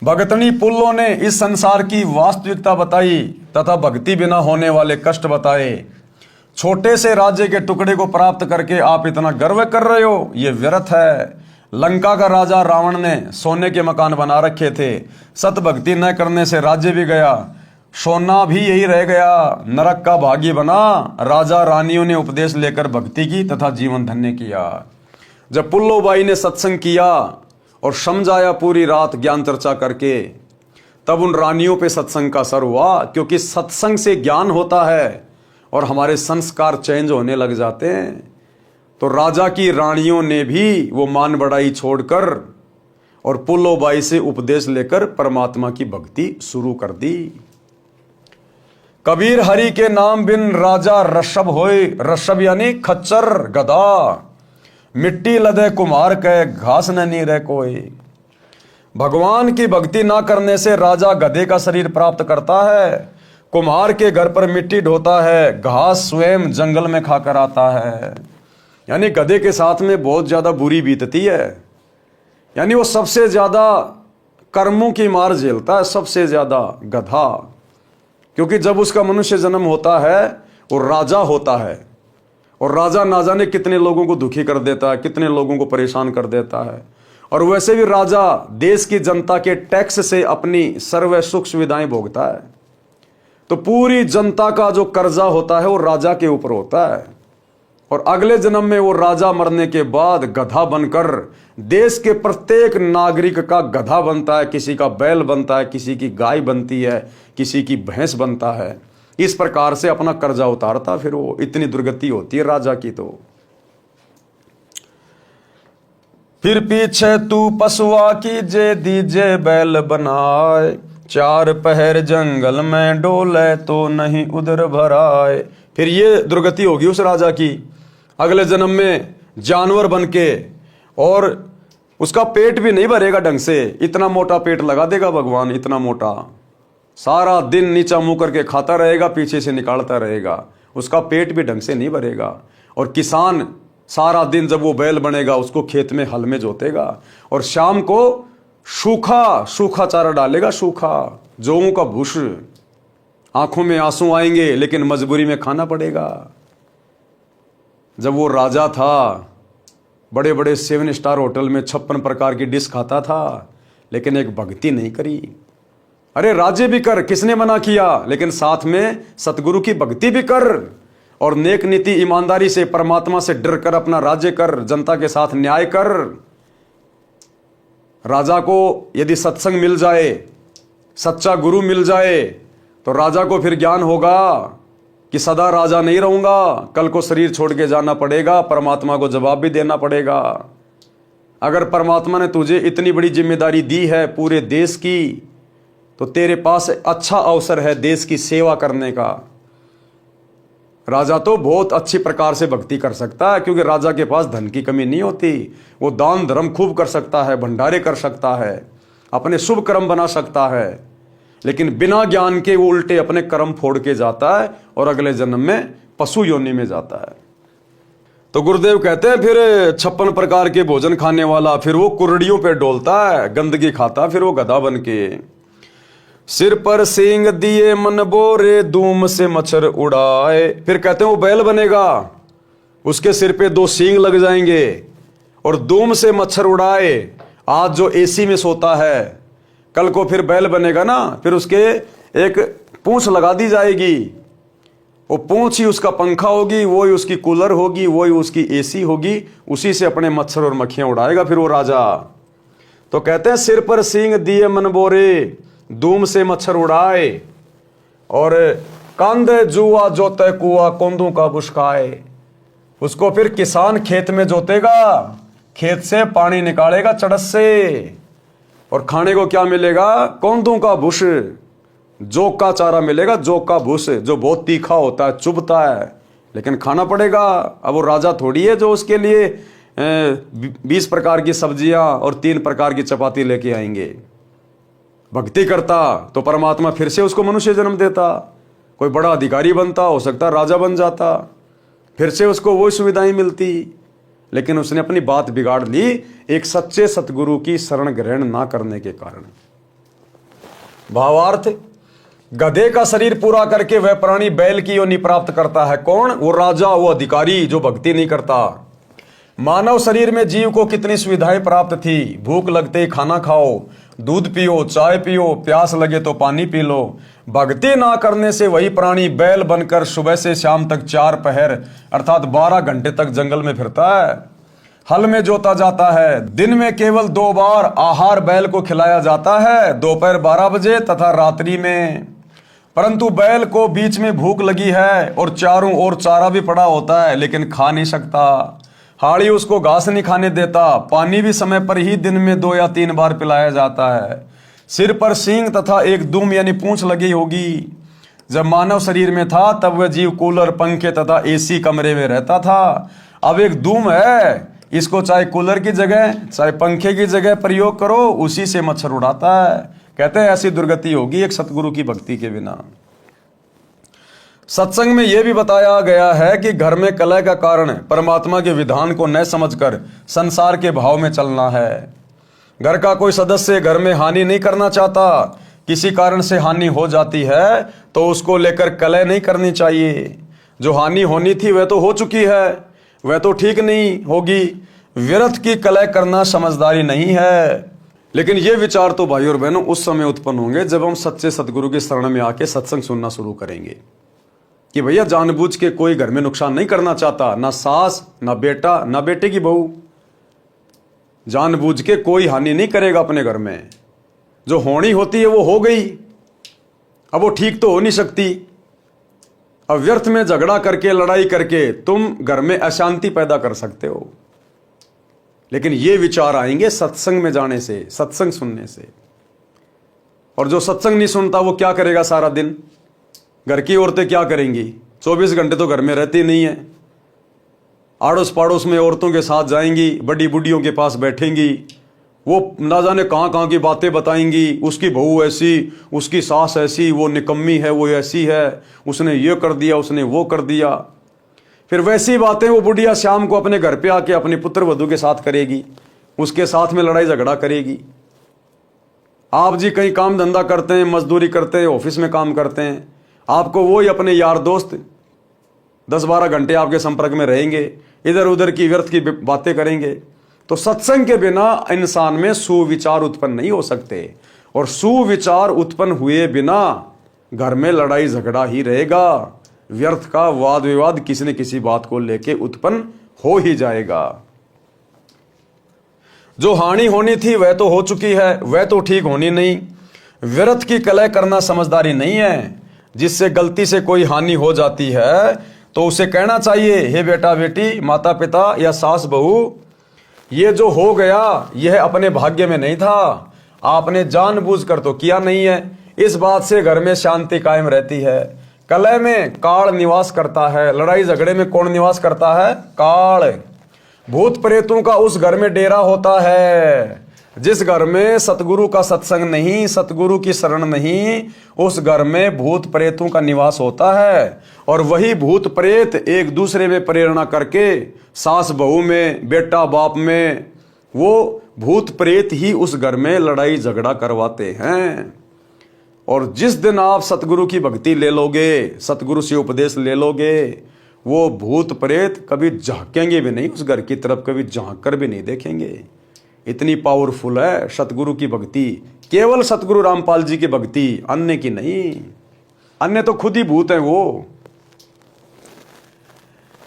भगतनी पुल्लों ने इस संसार की वास्तविकता बताई तथा भक्ति बिना होने वाले कष्ट बताए। छोटे से राज्य के टुकड़े को प्राप्त करके आप इतना गर्व कर रहे हो, ये व्यर्थ है। लंका का राजा रावण ने सोने के मकान बना रखे थे, सत भक्ति न करने से राज्य भी गया, सोना भी यही रह गया, नरक का भागी बना। राजा रानियों ने उपदेश लेकर भक्ति की तथा जीवन धन्य किया। जब पुल्लोबाई ने सत्संग किया और समझाया पूरी रात ज्ञान चर्चा करके, तब उन रानियों पे सत्संग का असर हुआ, क्योंकि सत्संग से ज्ञान होता है और हमारे संस्कार चेंज होने लग जाते हैं। तो राजा की रानियों ने भी वो मान बढ़ाई छोड़कर और पुल्लोबाई से उपदेश लेकर परमात्मा की भक्ति शुरू कर दी। कबीर हरि के नाम बिन राजा ऋषभ होए, ऋषभ यानी खच्चर गधा, मिट्टी लदे कुम्हार के घास न नी रह कोई। भगवान की भक्ति ना करने से राजा गधे का शरीर प्राप्त करता है, कुम्हार के घर पर मिट्टी ढोता है, घास स्वयं जंगल में खाकर आता है। यानी गधे के साथ में बहुत ज्यादा बुरी बीतती है, यानी वो सबसे ज्यादा कर्मों की मार झेलता है, सबसे ज्यादा गधा। क्योंकि जब उसका मनुष्य जन्म होता है वो राजा होता है, और राजा ना जाने कितने लोगों को दुखी कर देता है, कितने लोगों को परेशान कर देता है। और वैसे भी राजा देश की जनता के टैक्स से अपनी सर्व सुख सुविधाएं भोगता है, तो पूरी जनता का जो कर्जा होता है वो राजा के ऊपर होता है। और अगले जन्म में वो राजा मरने के बाद गधा बनकर देश के प्रत्येक नागरिक का गधा बनता है, किसी का बैल बनता है, किसी की गाय बनती है, किसी की भैंस बनता है। इस प्रकार से अपना कर्जा उतारता, फिर वो इतनी दुर्गति होती है राजा की। तो फिर पीछे तू पशुआ की जे दीजे बैल बनाए, चार पहर जंगल में डोले तो नहीं उधर भराए। फिर ये दुर्गति होगी उस राजा की, अगले जन्म में जानवर बन के, और उसका पेट भी नहीं भरेगा ढंग से। इतना मोटा पेट लगा देगा भगवान, इतना मोटा, सारा दिन नीचा मुंह करके खाता रहेगा, पीछे से निकालता रहेगा, उसका पेट भी ढंग से नहीं भरेगा। और किसान सारा दिन जब वो बैल बनेगा उसको खेत में हल में जोतेगा, और शाम को सूखा सूखा चारा डालेगा, सूखा जौं का भूस। आंखों में आंसू आएंगे लेकिन मजबूरी में खाना पड़ेगा। जब वो राजा था, बड़े बड़े 7 स्टार होटल में 56 प्रकार की डिश खाता था, लेकिन एक भक्ति नहीं करी। अरे राज्य भी कर, किसने मना किया, लेकिन साथ में सतगुरु की भक्ति भी कर, और नेक नीति ईमानदारी से परमात्मा से डर कर अपना राज्य कर, जनता के साथ न्याय कर। राजा को यदि सत्संग मिल जाए, सच्चा गुरु मिल जाए, तो राजा को फिर ज्ञान होगा कि सदा राजा नहीं रहूंगा, कल को शरीर छोड़ के जाना पड़ेगा, परमात्मा को जवाब भी देना पड़ेगा। अगर परमात्मा ने तुझे इतनी बड़ी जिम्मेदारी दी है पूरे देश की, तो तेरे पास अच्छा अवसर है देश की सेवा करने का। राजा तो बहुत अच्छी प्रकार से भक्ति कर सकता है, क्योंकि राजा के पास धन की कमी नहीं होती। वो दान धर्म खूब कर सकता है, भंडारे कर सकता है, अपने शुभ कर्म बना सकता है, लेकिन बिना ज्ञान के वो उल्टे अपने कर्म फोड़ के जाता है और अगले जन्म में पशु योनि में जाता है। तो गुरुदेव कहते हैं फिर 56 प्रकार के भोजन खाने वाला, फिर वो कुर्डियों पे डोलता है, गंदगी खाता, फिर वो गधा बन के। सिर पर सींग दिए मन बोरे, धूम से मच्छर उड़ाए। फिर कहते हैं वो बैल बनेगा, उसके सिर पे 2 सींग लग जाएंगे और धूम से मच्छर उड़ाए। आज जो एसी में सोता है, कल को फिर बैल बनेगा ना, फिर उसके एक पूंछ लगा दी जाएगी, वो पूंछ ही उसका पंखा होगी, वो ही उसकी कूलर होगी, वो ही उसकी एसी होगी, उसी से अपने मच्छर और मक्खियां उड़ाएगा फिर वो राजा। तो कहते हैं सिर पर सींग दिए मन बोरे, धूम से मच्छर उड़ाए, और कांधे जुआ जोते कुआ, कोंदू का बुशकाए। उसको फिर किसान खेत में जोतेगा, खेत से पानी निकालेगा चड़स से, और खाने को क्या मिलेगा, कोंदू का भूस, जोक का चारा मिलेगा, जोक का भूस, जो बहुत तीखा होता है, चुभता है, लेकिन खाना पड़ेगा। अब वो राजा थोड़ी है जो उसके लिए 20 प्रकार की सब्जियां और 3 प्रकार की चपाती लेके आएंगे। भक्ति करता तो परमात्मा फिर से उसको मनुष्य जन्म देता, कोई बड़ा अधिकारी बनता, हो सकता राजा बन जाता, फिर से उसको वही सुविधाएं मिलती। लेकिन उसने अपनी बात बिगाड़ ली एक सच्चे सतगुरु की शरण ग्रहण ना करने के कारण। भावार्थ, गधे का शरीर पूरा करके वह प्राणी बैल की योनि प्राप्त करता है। कौन? वो राजा, वो अधिकारी जो भक्ति नहीं करता। मानव शरीर में जीव को कितनी सुविधाएं प्राप्त थी। भूख लगते ही खाना खाओ, दूध पियो, चाय पियो, प्यास लगे तो पानी पी लो। भक्ति ना करने से वही प्राणी बैल बनकर सुबह से शाम तक 4 पहर अर्थात 12 घंटे तक जंगल में फिरता है। हल में जोता जाता है। दिन में केवल 2 बार आहार बैल को खिलाया जाता है, दोपहर 12 बजे तथा रात्रि में। परंतु बैल को बीच में भूख लगी है और चारों ओर चारा भी पड़ा होता है, लेकिन खा नहीं सकता। हाड़ी उसको घास नहीं खाने देता। पानी भी समय पर ही दिन में 2 या 3 बार पिलाया जाता है। सिर पर सींग तथा एक दुम यानी पूंछ लगी होगी। जब मानव शरीर में था तब वह जीव कूलर, पंखे तथा एसी कमरे में रहता था। अब एक दुम है, इसको चाहे कूलर की जगह चाहे पंखे की जगह प्रयोग करो, उसी से मच्छर उड़ाता है। कहते हैं ऐसी दुर्गति होगी एक सतगुरु की भक्ति के बिना। सत्संग में यह भी बताया गया है कि घर में कलह का कारण परमात्मा के विधान को न समझकर संसार के भाव में चलना है। घर का कोई सदस्य घर में हानि नहीं करना चाहता, किसी कारण से हानि हो जाती है तो उसको लेकर कलह नहीं करनी चाहिए। जो हानि होनी थी वह तो हो चुकी है, वह तो ठीक नहीं होगी। व्यर्थ की कलह करना समझदारी नहीं है। लेकिन ये विचार तो भाई और बहनों उस समय उत्पन्न होंगे जब हम सच्चे सतगुरु की शरण में आके सत्संग सुनना शुरू करेंगे कि भैया जानबूझ के कोई घर में नुकसान नहीं करना चाहता, ना सास, ना बेटा, ना बेटे की बहू। जानबूझ के कोई हानि नहीं करेगा अपने घर में। जो होनी होती है वो हो गई, अब वो ठीक तो हो नहीं सकती। अब व्यर्थ में झगड़ा करके, लड़ाई करके तुम घर में अशांति पैदा कर सकते हो। लेकिन ये विचार आएंगे सत्संग में जाने से, सत्संग सुनने से। और जो सत्संग नहीं सुनता वो क्या करेगा सारा दिन? घर की औरतें क्या करेंगी? 24 घंटे तो घर में रहती नहीं है। आड़ोस पड़ोस में औरतों के साथ जाएंगी, बड़ी बुढ़ियों के पास बैठेंगी, वो ना जाने कहाँ कहाँ की बातें बताएंगी। उसकी बहू ऐसी, उसकी सास ऐसी, वो निकम्मी है, वो ऐसी है, उसने ये कर दिया, उसने वो कर दिया। फिर वैसी बातें वो बुढ़िया शाम को अपने घर पे आके अपने पुत्र वधू के साथ करेगी, उसके साथ में लड़ाई झगड़ा करेगी। आप जी कहीं काम धंधा करते हैं, मजदूरी करते हैं, ऑफिस में काम करते हैं, आपको वो ही अपने यार दोस्त 10-12 घंटे आपके संपर्क में रहेंगे, इधर उधर की व्यर्थ की बातें करेंगे। तो सत्संग के बिना इंसान में सुविचार उत्पन्न नहीं हो सकते, और सुविचार उत्पन्न हुए बिना घर में लड़ाई झगड़ा ही रहेगा। व्यर्थ का वाद विवाद किसी न किसी बात को लेके उत्पन्न हो ही जाएगा। जो हानि होनी थी वह तो हो चुकी है, वह तो ठीक होनी नहीं। व्यर्थ की कलह करना समझदारी नहीं है। जिससे गलती से कोई हानि हो जाती है तो उसे कहना चाहिए, हे बेटा बेटी, माता पिता या सास बहू, ये जो हो गया यह अपने भाग्य में नहीं था, आपने जानबूझकर तो किया नहीं है। इस बात से घर में शांति कायम रहती है। कलह में काल निवास करता है, लड़ाई झगड़े में कौन निवास करता है? काल। भूत प्रेतों का उस घर में डेरा होता है। जिस घर में सतगुरु का सत्संग नहीं, सतगुरु की शरण नहीं, उस घर में भूत प्रेतों का निवास होता है। और वही भूत प्रेत एक दूसरे में प्रेरणा करके सास बहू में, बेटा बाप में, वो भूत प्रेत ही उस घर में लड़ाई झगड़ा करवाते हैं। और जिस दिन आप सतगुरु की भक्ति ले लोगे, सतगुरु से उपदेश ले लोगे, वो भूत प्रेत कभी झांकेंगे भी नहीं उस घर की तरफ, कभी झांक कर भी नहीं देखेंगे। इतनी पावरफुल है सतगुरु की भक्ति, केवल सतगुरु रामपाल जी की भक्ति, अन्य की नहीं। अन्य तो खुद ही भूत हैं वो।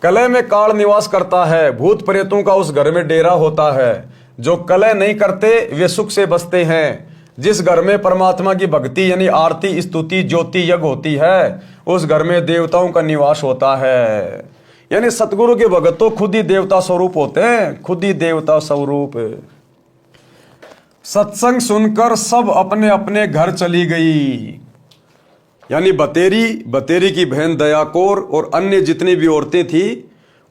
कलह में काल निवास करता है, भूत प्रेतों का उस घर में डेरा होता है। जो कलह नहीं करते वे सुख से बसते हैं। जिस घर में परमात्मा की भक्ति यानी आरती, स्तुति, ज्योति यज्ञ होती है, उस घर में देवताओं का निवास होता है। यानी सतगुरु के भगत तो खुद ही देवता स्वरूप होते हैं, खुद ही देवता स्वरूप। सत्संग सुनकर सब अपने अपने घर चली गई। यानी बतेरी की बहन दयाकोर और अन्य जितनी भी औरतें थी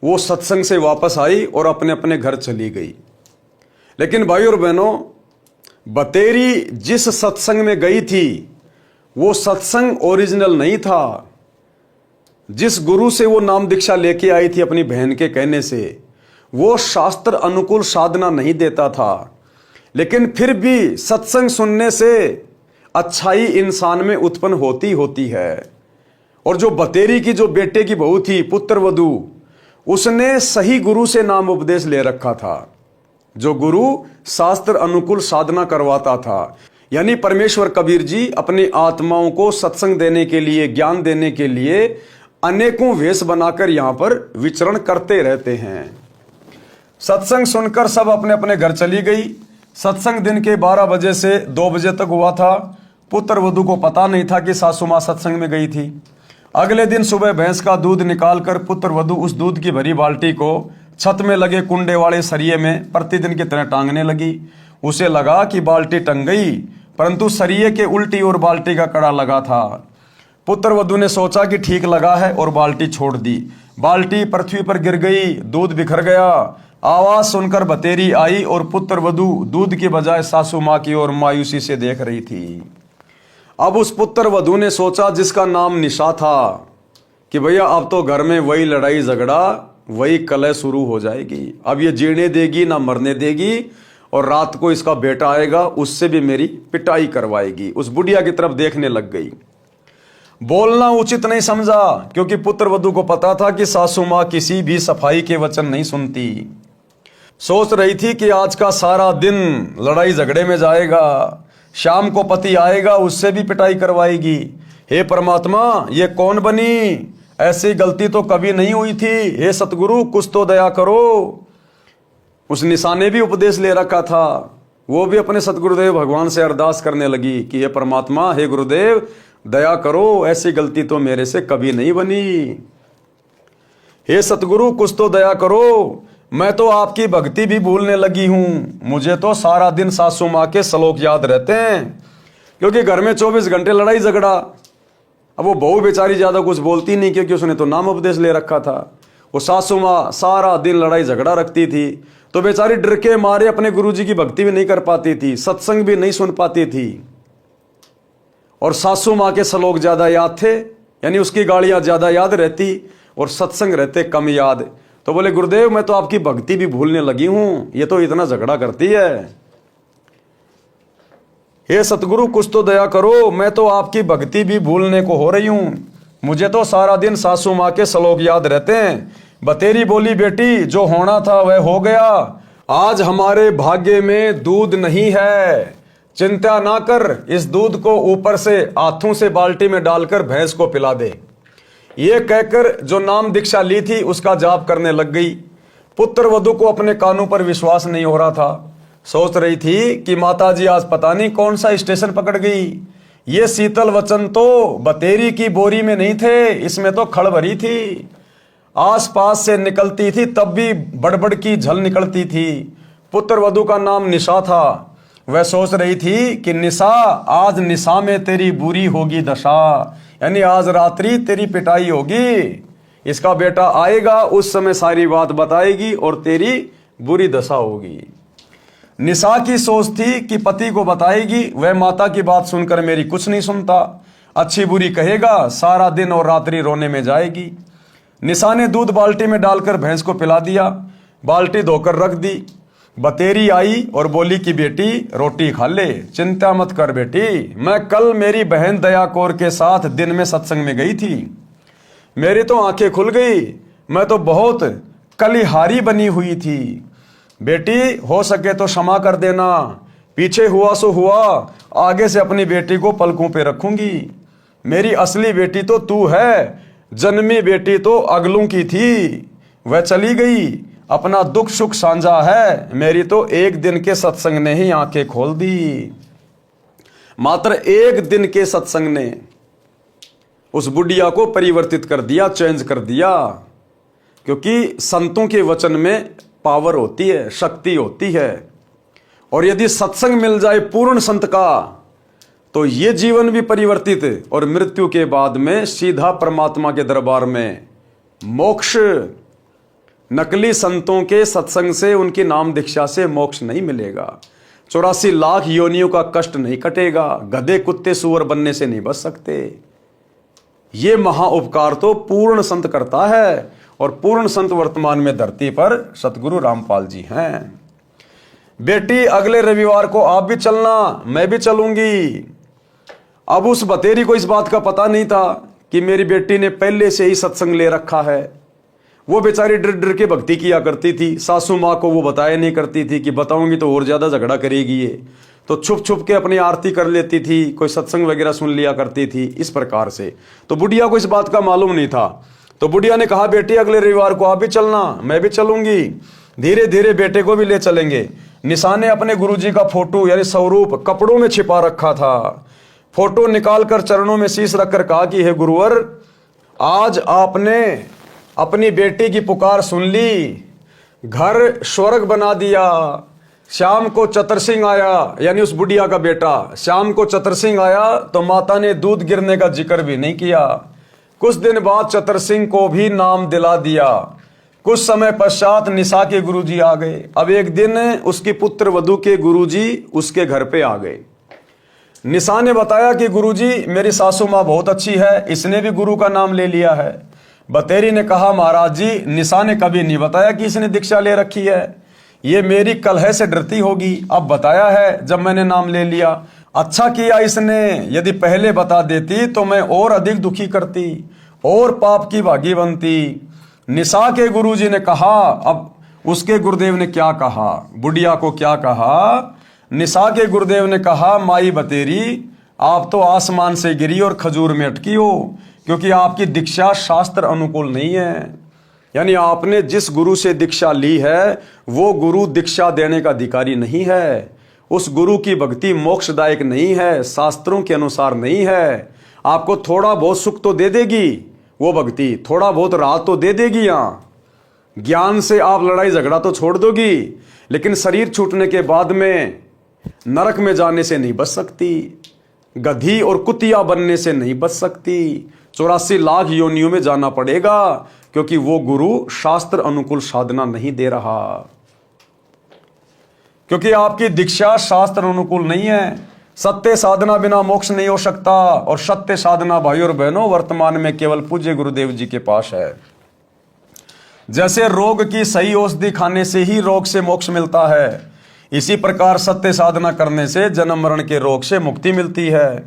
वो सत्संग से वापस आई और अपने अपने घर चली गई। लेकिन भाई और बहनों, बतेरी जिस सत्संग में गई थी वो सत्संग ओरिजिनल नहीं था। जिस गुरु से वो नाम दीक्षा लेके आई थी अपनी बहन के कहने से, वो शास्त्र अनुकूल साधना नहीं देता था। लेकिन फिर भी सत्संग सुनने से अच्छाई इंसान में उत्पन्न होती है। और जो बतेरी की जो बेटे की बहू थी पुत्र वधू, उसने सही गुरु से नाम उपदेश ले रखा था, जो गुरु शास्त्र अनुकूल साधना करवाता था। यानी परमेश्वर कबीर जी अपनी आत्माओं को सत्संग देने के लिए, ज्ञान देने के लिए अनेकों वेश बनाकर यहां पर विचरण करते रहते हैं। सत्संग सुनकर सब अपने अपने घर चली गई। सत्संग दिन के 12 बजे से 2 बजे तक हुआ था। पुत्र वधू को पता नहीं था कि सासू माँ सत्संग में गई थी। अगले दिन सुबह भैंस का दूध निकालकर पुत्र वधू उस दूध की भरी बाल्टी को छत में लगे कुंडे वाले सरिये में प्रतिदिन की तरह टांगने लगी। उसे लगा कि बाल्टी टंग गई, परंतु सरिये के उल्टी ओर बाल्टी का कड़ा लगा था। पुत्र वधू ने सोचा कि ठीक लगा है और बाल्टी छोड़ दी। बाल्टी पृथ्वी पर गिर गई, दूध बिखर गया। आवाज सुनकर बतेरी आई और पुत्र वधू दूध के बजाय सासू माँ की ओर मायूसी से देख रही थी। अब उस पुत्र वधू ने सोचा, जिसका नाम निशा था, कि भैया अब तो घर में वही लड़ाई झगड़ा, वही कलह शुरू हो जाएगी। अब ये जीने देगी ना मरने देगी, और रात को इसका बेटा आएगा, उससे भी मेरी पिटाई करवाएगी। उस बुढ़िया की तरफ देखने लग गई। बोलना उचित नहीं समझा, क्योंकि पुत्र वधू को पता था कि सासू माँ किसी भी सफाई के वचन नहीं सुनती। सोच रही थी कि आज का सारा दिन लड़ाई झगड़े में जाएगा, शाम को पति आएगा, उससे भी पिटाई करवाएगी। हे परमात्मा, ये कौन बनी? ऐसी गलती तो कभी नहीं हुई थी। हे सतगुरु, कुछ तो दया करो। उस निशा ने भी उपदेश ले रखा था। वो भी अपने सतगुरुदेव भगवान से अरदास करने लगी कि हे परमात्मा, हे गुरुदेव, दया करो, ऐसी गलती तो मेरे से कभी नहीं बनी। हे सतगुरु, कुछ तो दया करो, मैं तो आपकी भक्ति भी भूलने लगी हूं। मुझे तो सारा दिन सासू माँ के श्लोक याद रहते हैं, क्योंकि घर में 24 घंटे लड़ाई झगड़ा। अब वो बहू बेचारी ज्यादा कुछ बोलती नहीं, क्योंकि उसने तो नाम उपदेश ले रखा था। वो सासू माँ सारा दिन लड़ाई झगड़ा रखती थी, तो बेचारी डर के मारे अपने गुरुजी की भक्ति भी नहीं कर पाती थी, सत्संग भी नहीं सुन पाती थी। और सासू माँ के श्लोक ज्यादा याद थे, यानी उसकी गालियां ज्यादा याद रहती और सत्संग रहते कम याद। तो बोले, गुरुदेव, मैं तो आपकी भक्ति भी भूलने लगी हूं, ये तो इतना झगड़ा करती है। हे सतगुरु, कुछ तो दया करो, मैं तो आपकी भक्ति भी भूलने को हो रही हूं। मुझे तो सारा दिन सासू माँ के श्लोक याद रहते हैं। बतेरी बोली, बेटी, जो होना था वह हो गया। आज हमारे भाग्य में दूध नहीं है। चिंता ना कर, इस दूध को ऊपर से हाथों से बाल्टी में डालकर भैंस को पिला दे। ये कहकर जो नाम दीक्षा ली थी उसका जाप करने लग गई। पुत्र वधू को अपने कानों पर विश्वास नहीं हो रहा था। सोच रही थी कि माताजी आज पता नहीं कौन सा स्टेशन पकड़ गई। ये शीतल वचन तो बतेरी की बोरी में नहीं थे, इसमें तो खड़ भरी थी। आसपास से निकलती थी तब भी बड़बड़ की झल निकलती थी। पुत्र वधू का नाम निशा था। वह सोच रही थी कि निशा, आज निशा में तेरी बुरी होगी दशा, यानी आज रात्रि तेरी पिटाई होगी। इसका बेटा आएगा, उस समय सारी बात बताएगी और तेरी बुरी दशा होगी। निशा की सोच थी कि पति को बताएगी, वह माता की बात सुनकर मेरी कुछ नहीं सुनता, अच्छी बुरी कहेगा, सारा दिन और रात्रि रोने में जाएगी। निशा ने दूध बाल्टी में डालकर भैंस को पिला दिया, बाल्टी धोकर रख दी। बतेरी आई और बोली कि बेटी, रोटी खा ले, चिंता मत कर बेटी, मैं कल मेरी बहन दया कौर के साथ दिन में सत्संग में गई थी। मेरी तो आंखें खुल गई, मैं तो बहुत कलिहारी बनी हुई थी। बेटी, हो सके तो क्षमा कर देना, पीछे हुआ सो हुआ, आगे से अपनी बेटी को पलकों पे रखूंगी। मेरी असली बेटी तो तू है, जन्मी बेटी तो अगलों की थी, वह चली गई, अपना दुख सुख साझा है, मेरी तो एक दिन के सत्संग ने ही आंखें खोल दी। मात्र एक दिन के सत्संग ने उस बुढ़िया को परिवर्तित कर दिया, चेंज कर दिया। क्योंकि संतों के वचन में पावर होती है, शक्ति होती है। और यदि सत्संग मिल जाए पूर्ण संत का, तो ये जीवन भी परिवर्तित और मृत्यु के बाद में सीधा परमात्मा के दरबार में मोक्ष। नकली संतों के सत्संग से, उनकी नाम दीक्षा से मोक्ष नहीं मिलेगा। 84 लाख योनियों का कष्ट नहीं कटेगा। गधे कुत्ते सुअर बनने से नहीं बच सकते। ये महा उपकार तो पूर्ण संत करता है, और पूर्ण संत वर्तमान में धरती पर सतगुरु रामपाल जी हैं। बेटी, अगले रविवार को आप भी चलना, मैं भी चलूंगी। अब उस बतेरी को इस बात का पता नहीं था कि मेरी बेटी ने पहले से ही सत्संग ले रखा है। वो बेचारी डर डर के भक्ति किया करती थी। सासू माँ को वो बताया नहीं करती थी कि बताऊंगी तो और ज्यादा झगड़ा करेगी ये, तो छुप छुप के अपनी आरती कर लेती थी, कोई सत्संग वगैरह सुन लिया करती थी इस प्रकार से। तो बुढ़िया को इस बात का मालूम नहीं था। तो बुढ़िया ने कहा, बेटी अगले रविवार को आप भी चलना, मैं भी चलूंगी, धीरे धीरे बेटे को भी ले चलेंगे। निशा ने अपने गुरुजी का फोटो यानी स्वरूप कपड़ों में छिपा रखा था। फोटो निकालकर चरणों में शीश रखकर कहा कि हे गुरुवर, आज आपने अपनी बेटी की पुकार सुन ली, घर स्वर्ग बना दिया। शाम को चतर सिंह आया, यानी उस बुढ़िया का बेटा, शाम को चतर सिंह आया तो माता ने दूध गिरने का जिक्र भी नहीं किया। कुछ दिन बाद चतर सिंह को भी नाम दिला दिया। कुछ समय पश्चात निशा के गुरुजी आ गए। अब एक दिन उसकी पुत्र वधू के गुरुजी उसके घर पे आ गए। निशा ने बताया कि गुरुजी, मेरी सासू माँ बहुत अच्छी है, इसने भी गुरु का नाम ले लिया है। बतेरी ने कहा, महाराज जी, निशा ने कभी नहीं बताया कि इसने दीक्षा ले रखी है, ये मेरी कलह से डरती होगी, अब बताया है जब मैंने नाम ले लिया। अच्छा किया इसने, यदि पहले बता देती तो मैं और अधिक दुखी करती और पाप की भागी बनती। निशा के गुरुजी ने कहा, अब उसके गुरुदेव ने क्या कहा, बुढ़िया को क्या कहा? निशा के गुरुदेव ने कहा, माई बतेरी, आप तो आसमान से गिरी और खजूर में अटकी हो, क्योंकि आपकी दीक्षा शास्त्र अनुकूल नहीं है। यानी आपने जिस गुरु से दीक्षा ली है वो गुरु दीक्षा देने का अधिकारी नहीं है। उस गुरु की भक्ति मोक्षदायक नहीं है, शास्त्रों के अनुसार नहीं है। आपको थोड़ा बहुत सुख तो दे देगी वो भक्ति, थोड़ा बहुत राहत तो दे देगी। यहाँ ज्ञान से आप लड़ाई झगड़ा तो छोड़ दोगी, लेकिन शरीर छूटने के बाद में नरक में जाने से नहीं बच सकती, गधी और कुतिया बनने से नहीं बच सकती, 84 लाख योनियों में जाना पड़ेगा, क्योंकि वो गुरु शास्त्र अनुकूल साधना नहीं दे रहा, क्योंकि आपकी दीक्षा शास्त्र अनुकूल नहीं है। सत्य साधना बिना मोक्ष नहीं हो सकता, और सत्य साधना भाई और बहनों वर्तमान में केवल पूज्य गुरुदेव जी के पास है। जैसे रोग की सही औषधि खाने से ही रोग से मोक्ष मिलता है, इसी प्रकार सत्य साधना करने से जन्म मरण के रोग से मुक्ति मिलती है।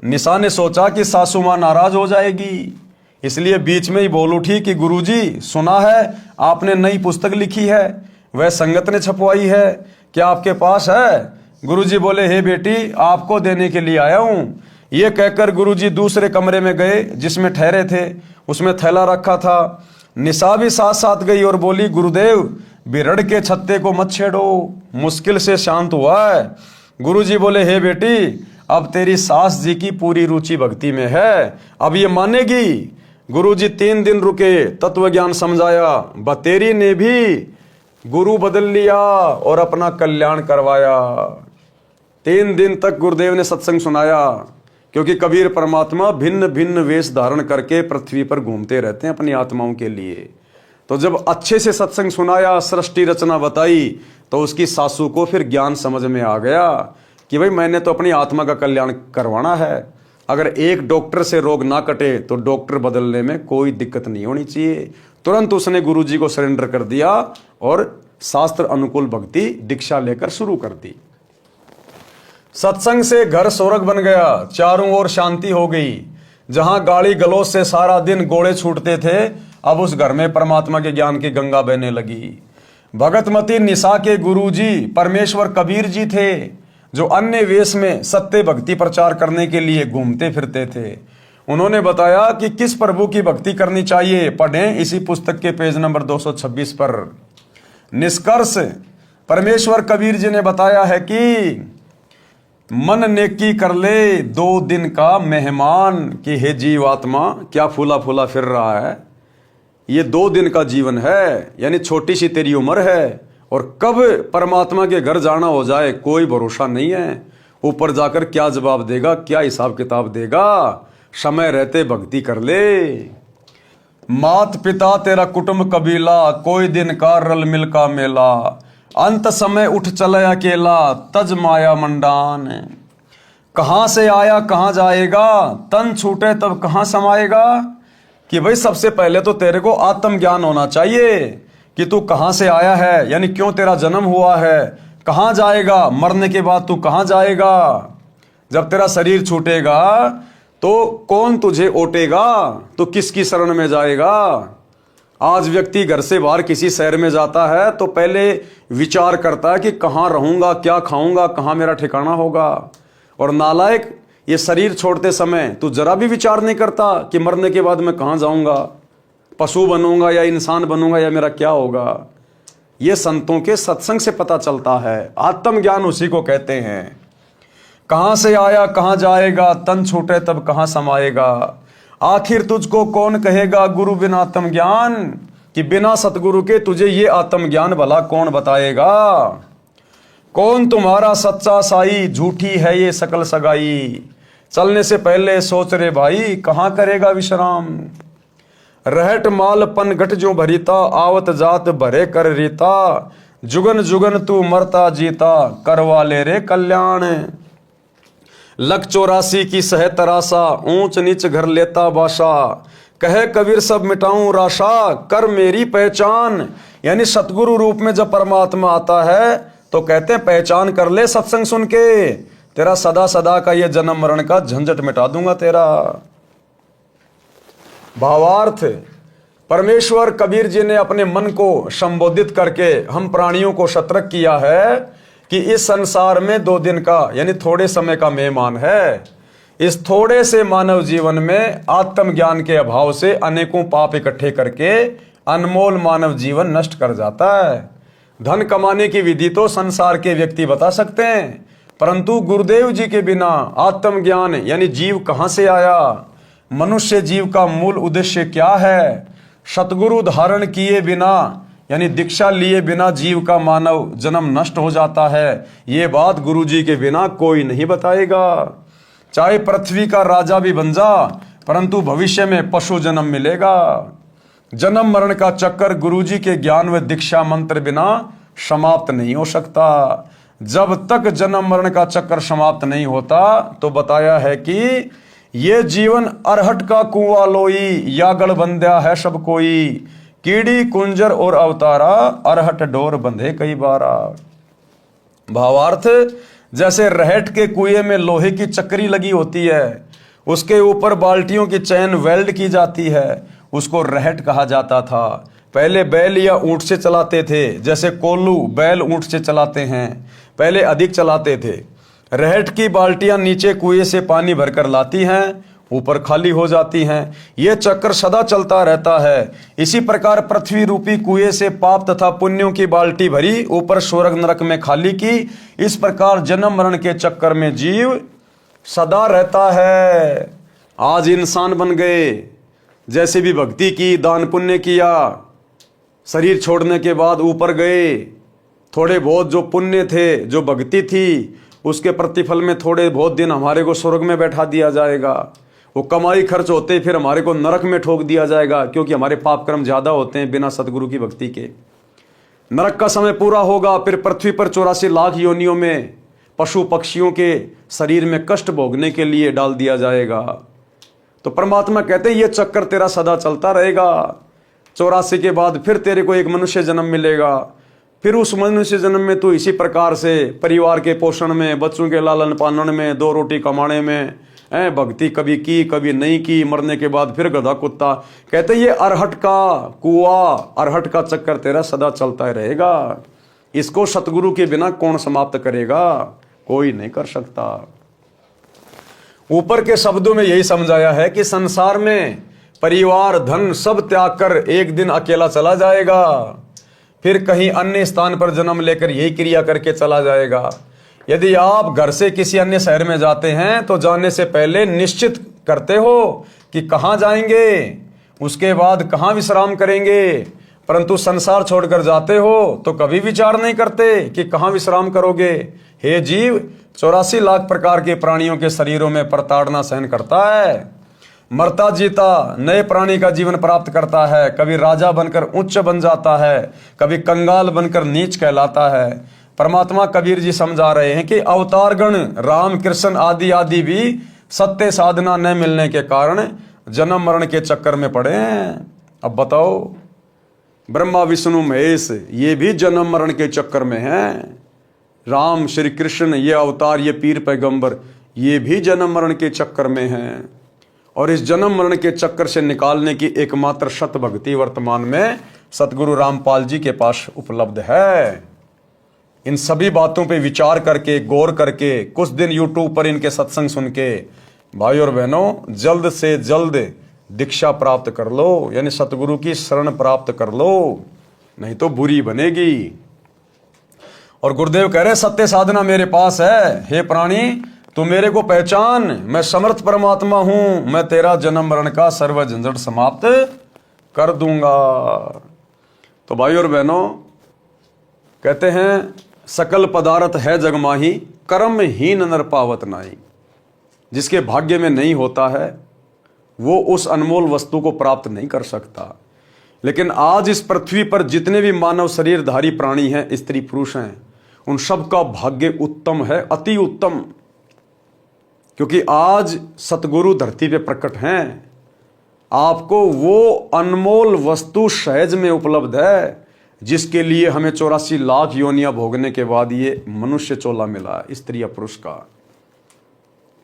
निशा ने सोचा कि सासू माँ नाराज हो जाएगी, इसलिए बीच में ही बोल उठी कि गुरुजी, सुना है आपने नई पुस्तक लिखी है, वह संगत ने छपवाई है, क्या आपके पास है? गुरुजी बोले, हे बेटी, आपको देने के लिए आया हूं। ये कहकर गुरुजी दूसरे कमरे में गए जिसमें ठहरे थे, उसमें थैला रखा था। निशा भी साथ साथ गई और बोली, गुरुदेव, बिरड़ के छत्ते को मत छेड़ो, मुश्किल से शांत हुआ है। गुरुजी बोले, हे बेटी, अब तेरी सास जी की पूरी रुचि भक्ति में है, अब ये मानेगी। गुरुजी 3 दिन रुके, तत्व ज्ञान समझाया। बतेरी ने भी गुरु बदल लिया और अपना कल्याण करवाया। 3 दिन तक गुरुदेव ने सत्संग सुनाया, क्योंकि कबीर परमात्मा भिन्न भिन्न वेश धारण करके पृथ्वी पर घूमते रहते हैं अपनी आत्माओं के लिए। तो जब अच्छे से सत्संग सुनाया, सृष्टि रचना बताई, तो उसकी सासू को फिर ज्ञान समझ में आ गया कि भाई मैंने तो अपनी आत्मा का कल्याण करवाना है। अगर एक डॉक्टर से रोग ना कटे तो डॉक्टर बदलने में कोई दिक्कत नहीं होनी चाहिए। तुरंत उसने गुरुजी को सरेंडर कर दिया और शास्त्र अनुकूल भक्ति दीक्षा लेकर शुरू कर दी। सत्संग से घर स्वर्ग बन गया, चारों ओर शांति हो गई। जहां गाली गलौज से सारा दिन गोले छूटते थे, अब उस घर में परमात्मा के ज्ञान की गंगा बहने लगी। भगतमती निशा के गुरुजी परमेश्वर कबीर जी थे, जो अन्य वेश में सत्य भक्ति प्रचार करने के लिए घूमते फिरते थे। उन्होंने बताया कि किस प्रभु की भक्ति करनी चाहिए, पढ़ें इसी पुस्तक के पेज नंबर 226 पर। निष्कर्ष, परमेश्वर कबीर जी ने बताया है कि मन नेकी कर ले 2 दिन का मेहमान, कि हे जीवात्मा, क्या फूला फूला फिर रहा है, ये 2 दिन का जीवन है, यानी छोटी सी तेरी उम्र है, और कब परमात्मा के घर जाना हो जाए कोई भरोसा नहीं है। ऊपर जाकर क्या जवाब देगा, क्या हिसाब किताब देगा। समय रहते भक्ति कर ले। मात पिता तेरा कुटुंब कबीला, कोई दिन का रल मिल का मेला, अंत समय उठ चले अकेला, तज माया मंडान। कहां से आया कहां जाएगा, तन छूटे तब कहां समाएगा। कि भाई सबसे पहले तो तेरे को आत्म ज्ञान होना चाहिए कि तू कहां से आया है, यानी क्यों तेरा जन्म हुआ है, कहां जाएगा, मरने के बाद तू कहां जाएगा। जब तेरा शरीर छूटेगा तो कौन तुझे ओटेगा, तो किसकी शरण में जाएगा। आज व्यक्ति घर से बाहर किसी शहर में जाता है तो पहले विचार करता है कि कहाँ रहूंगा, क्या खाऊंगा, कहाँ मेरा ठिकाना होगा। और नालायक, ये शरीर छोड़ते समय तू जरा भी विचार नहीं करता कि मरने के बाद मैं कहाँ जाऊंगा, पशु बनूंगा या इंसान बनूंगा या मेरा क्या होगा। ये संतों के सत्संग से पता चलता है। आत्मज्ञान उसी को कहते हैं। कहाँ से आया कहाँ जाएगा, तन छूटे तब कहाँ समाएगा। आखिर तुझको कौन कहेगा गुरु बिना आत्मज्ञान, कि बिना सतगुरु के तुझे ये आत्मज्ञान भला कौन बताएगा। कौन तुम्हारा सच्चा साई, झूठी है ये सकल सगाई। चलने से पहले सोच रे भाई, कहाँ करेगा विश्राम। रहट माल पन घट जो भरीता, आवत जात भरे कर रीता। जुगन जुगन तू मरता जीता, करवा ले रे कल्याण। लख 84 की सह तरासा, ऊंच नीच घर लेता बाशा। कहे कबीर सब मिटाऊं राशा, कर मेरी पहचान। यानी सतगुरु रूप में जब परमात्मा आता है तो कहते हैं पहचान कर ले सत्संग सुन के, तेरा सदा सदा का ये जन्म मरण का झंझट मिटा दूंगा तेरा। भावार्थ, परमेश्वर कबीर जी ने अपने मन को संबोधित करके हम प्राणियों को सतर्क किया है कि इस संसार में 2 दिन का यानी थोड़े समय का मेहमान है। इस थोड़े से मानव जीवन में आत्मज्ञान के अभाव से अनेकों पाप इकट्ठे करके अनमोल मानव जीवन नष्ट कर जाता है। धन कमाने की विधि तो संसार के व्यक्ति बता सकते हैं, परंतु गुरुदेव जी के बिना आत्मज्ञान यानी जीव कहां से आया, मनुष्य जीव का मूल उद्देश्य क्या है, सतगुरु धारण किए बिना यानी दीक्षा लिए बिना जीव का मानव जन्म नष्ट हो जाता है। ये बात गुरु जी के बिना कोई नहीं बताएगा। चाहे पृथ्वी का राजा भी बन जा, परंतु भविष्य में पशु जन्म मिलेगा। जन्म मरण का चक्कर गुरु जी के ज्ञान व दीक्षा मंत्र बिना समाप्त नहीं हो सकता। जब तक जन्म मरण का चक्कर समाप्त नहीं होता तो बताया है कि ये जीवन अरहट का कुआं लोई, यागड़ बंध्या है सब कोई। कीड़ी कुंजर और अवतारा, अरहट डोर बंधे कई बारा। भावार्थ, जैसे रहट के कुएं में लोहे की चक्री लगी होती है, उसके ऊपर बाल्टियों की चैन वेल्ड की जाती है, उसको रहट कहा जाता था। पहले बैल या ऊंट से चलाते थे, जैसे कोल्लू बैल ऊंट से चलाते हैं, पहले अधिक चलाते थे। रहट की बाल्टियां नीचे कुएं से पानी भरकर लाती हैं, ऊपर खाली हो जाती हैं। यह चक्कर सदा चलता रहता है। इसी प्रकार पृथ्वी रूपी कुएं से पाप तथा पुण्यों की बाल्टी भरी, ऊपर स्वर्ग नरक में खाली की। इस प्रकार जन्म मरण के चक्कर में जीव सदा रहता है। आज इंसान बन गए, जैसे भी भक्ति की, दान पुण्य किया, शरीर छोड़ने के बाद ऊपर गए, थोड़े बहुत जो पुण्य थे, जो भक्ति थी, उसके प्रतिफल में थोड़े बहुत दिन हमारे को स्वर्ग में बैठा दिया जाएगा। वो कमाई खर्च होते फिर हमारे को नरक में ठोक दिया जाएगा, क्योंकि हमारे पाप कर्म ज्यादा होते हैं बिना सतगुरु की भक्ति के। नरक का समय पूरा होगा, फिर पृथ्वी पर 84 लाख योनियों में पशु पक्षियों के शरीर में कष्ट भोगने के लिए डाल दिया जाएगा। तो परमात्मा कहते हैं ये चक्कर तेरा सदा चलता रहेगा। 84 के बाद फिर तेरे को एक मनुष्य जन्म मिलेगा, फिर उस मनुष्य जन्म में तू इसी प्रकार से परिवार के पोषण में, बच्चों के लालन पालन में, 2 रोटी कमाने में, भक्ति कभी की कभी नहीं की, मरने के बाद फिर गधा कुत्ता। कहते ये अरहट का कुआं, अरहट का चक्कर तेरा सदा चलता ही रहेगा। इसको सतगुरु के बिना कौन समाप्त करेगा, कोई नहीं कर सकता। ऊपर के शब्दों में यही समझाया है कि संसार में परिवार धन सब त्याग कर एक दिन अकेला चला जाएगा, फिर कहीं अन्य स्थान पर जन्म लेकर यही क्रिया करके चला जाएगा। यदि आप घर से किसी अन्य शहर में जाते हैं तो जाने से पहले निश्चित करते हो कि कहाँ जाएंगे, उसके बाद कहाँ विश्राम करेंगे, परंतु संसार छोड़कर जाते हो तो कभी विचार नहीं करते कि कहाँ विश्राम करोगे। हे जीव, 84 लाख प्रकार के प्राणियों के शरीरों में प्रताड़ना सहन करता है, मरता जीता नए प्राणी का जीवन प्राप्त करता है। कभी राजा बनकर उच्च बन जाता है, कभी कंगाल बनकर नीच कहलाता है। परमात्मा कबीर जी समझा रहे हैं कि अवतारगण राम कृष्ण आदि आदि भी सत्य साधना न मिलने के कारण जन्म मरण के चक्कर में पड़े हैं। अब बताओ, ब्रह्मा विष्णु महेश ये भी जन्म मरण के चक्कर में हैं। राम श्री कृष्ण ये अवतार, ये पीर पैगंबर, ये भी जन्म मरण के चक्कर में हैं। और इस जन्म मरण के चक्कर से निकालने की एकमात्र शत भक्ति वर्तमान में सतगुरु रामपाल जी के पास उपलब्ध है। इन सभी बातों पे विचार करके, गौर करके, कुछ दिन यूट्यूब पर इनके सत्संग सुन के भाई और बहनों जल्द से जल्द दीक्षा प्राप्त कर लो, यानी सतगुरु की शरण प्राप्त कर लो, नहीं तो बुरी बनेगी। और गुरुदेव कह रहे सत्य साधना मेरे पास है, हे प्राणी तू मेरे को पहचान, मैं समर्थ परमात्मा हूं, मैं तेरा जन्म मरण का सर्व झंझट समाप्त कर दूंगा। तो भाई और बहनों कहते हैं सकल पदार्थ है जगमाही, कर्महीन नर पावत नाई। जिसके भाग्य में नहीं होता है वो उस अनमोल वस्तु को प्राप्त नहीं कर सकता। लेकिन आज इस पृथ्वी पर जितने भी मानव शरीरधारी प्राणी हैं, स्त्री पुरुष हैं, उन सब का भाग्य उत्तम है, अति उत्तम। क्योंकि आज सतगुरु धरती पे प्रकट हैं। आपको वो अनमोल वस्तु सहज में उपलब्ध है जिसके लिए हमें 84 लाख योनियां भोगने के बाद ये मनुष्य चोला मिला है, स्त्री या पुरुष का।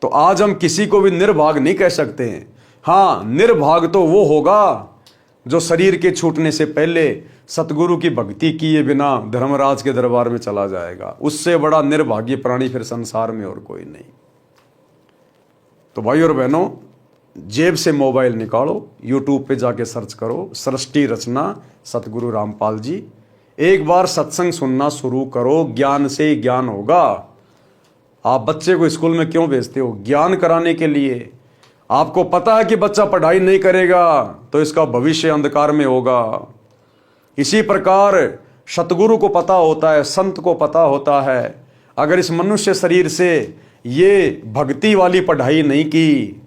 तो आज हम किसी को भी निर्भाग नहीं कह सकते हैं। हाँ, निर्भाग तो वो होगा जो शरीर के छूटने से पहले सतगुरु की भक्ति किए बिना धर्मराज के दरबार में चला जाएगा। उससे बड़ा निर्भाग्य प्राणी फिर संसार में और कोई नहीं। तो भाई और बहनों जेब से मोबाइल निकालो, यूट्यूब पे जाके सर्च करो सृष्टि रचना सतगुरु रामपाल जी। एक बार सत्संग सुनना शुरू करो, ज्ञान से ही ज्ञान होगा। आप बच्चे को स्कूल में क्यों भेजते हो? ज्ञान कराने के लिए। आपको पता है कि बच्चा पढ़ाई नहीं करेगा तो इसका भविष्य अंधकार में होगा। इसी प्रकार सतगुरु को पता होता है, संत को पता होता है, अगर इस मनुष्य शरीर से ये भक्ति वाली पढ़ाई नहीं की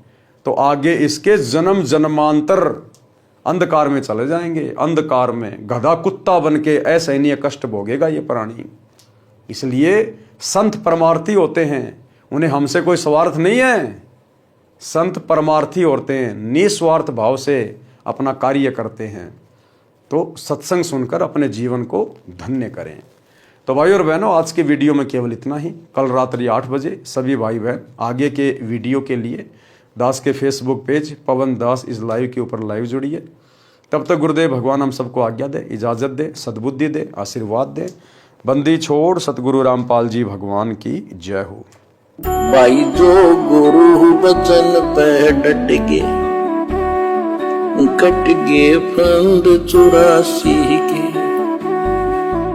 तो आगे इसके जन्म जन्मांतर अंधकार में चले जाएंगे। अंधकार में गधा कुत्ता बन के असहनीय कष्ट भोगेगा ये प्राणी। इसलिए संत परमार्थी होते हैं, उन्हें हमसे कोई स्वार्थ नहीं है। संत परमार्थी होते हैं, निस्वार्थ भाव से अपना कार्य करते हैं। तो सत्संग सुनकर अपने जीवन को धन्य करें। तो भाई और बहनों आज के वीडियो में केवल इतना ही। कल रात्रि 8 बजे सभी भाई बहन आगे के वीडियो के लिए दास के फेसबुक पेज पवन दास इस लाइव के ऊपर लाइव जुड़िए। तब तक गुरुदेव भगवान हम सबको आज्ञा दे, इजाजत दे, सद्बुद्धि दे, आशीर्वाद दे। बंदी छोड़ सतगुरु रामपाल जी भगवान की जय हो। भाई जो गुरु बचन पे डट गे, कट गे फंद 84 के,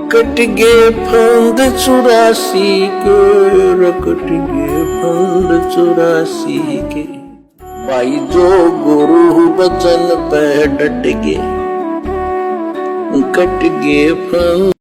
कट गे फंद 84 के, कट गे फंद 84 के। भाई जो गुरु बचन पे डट गे, कट गे फंद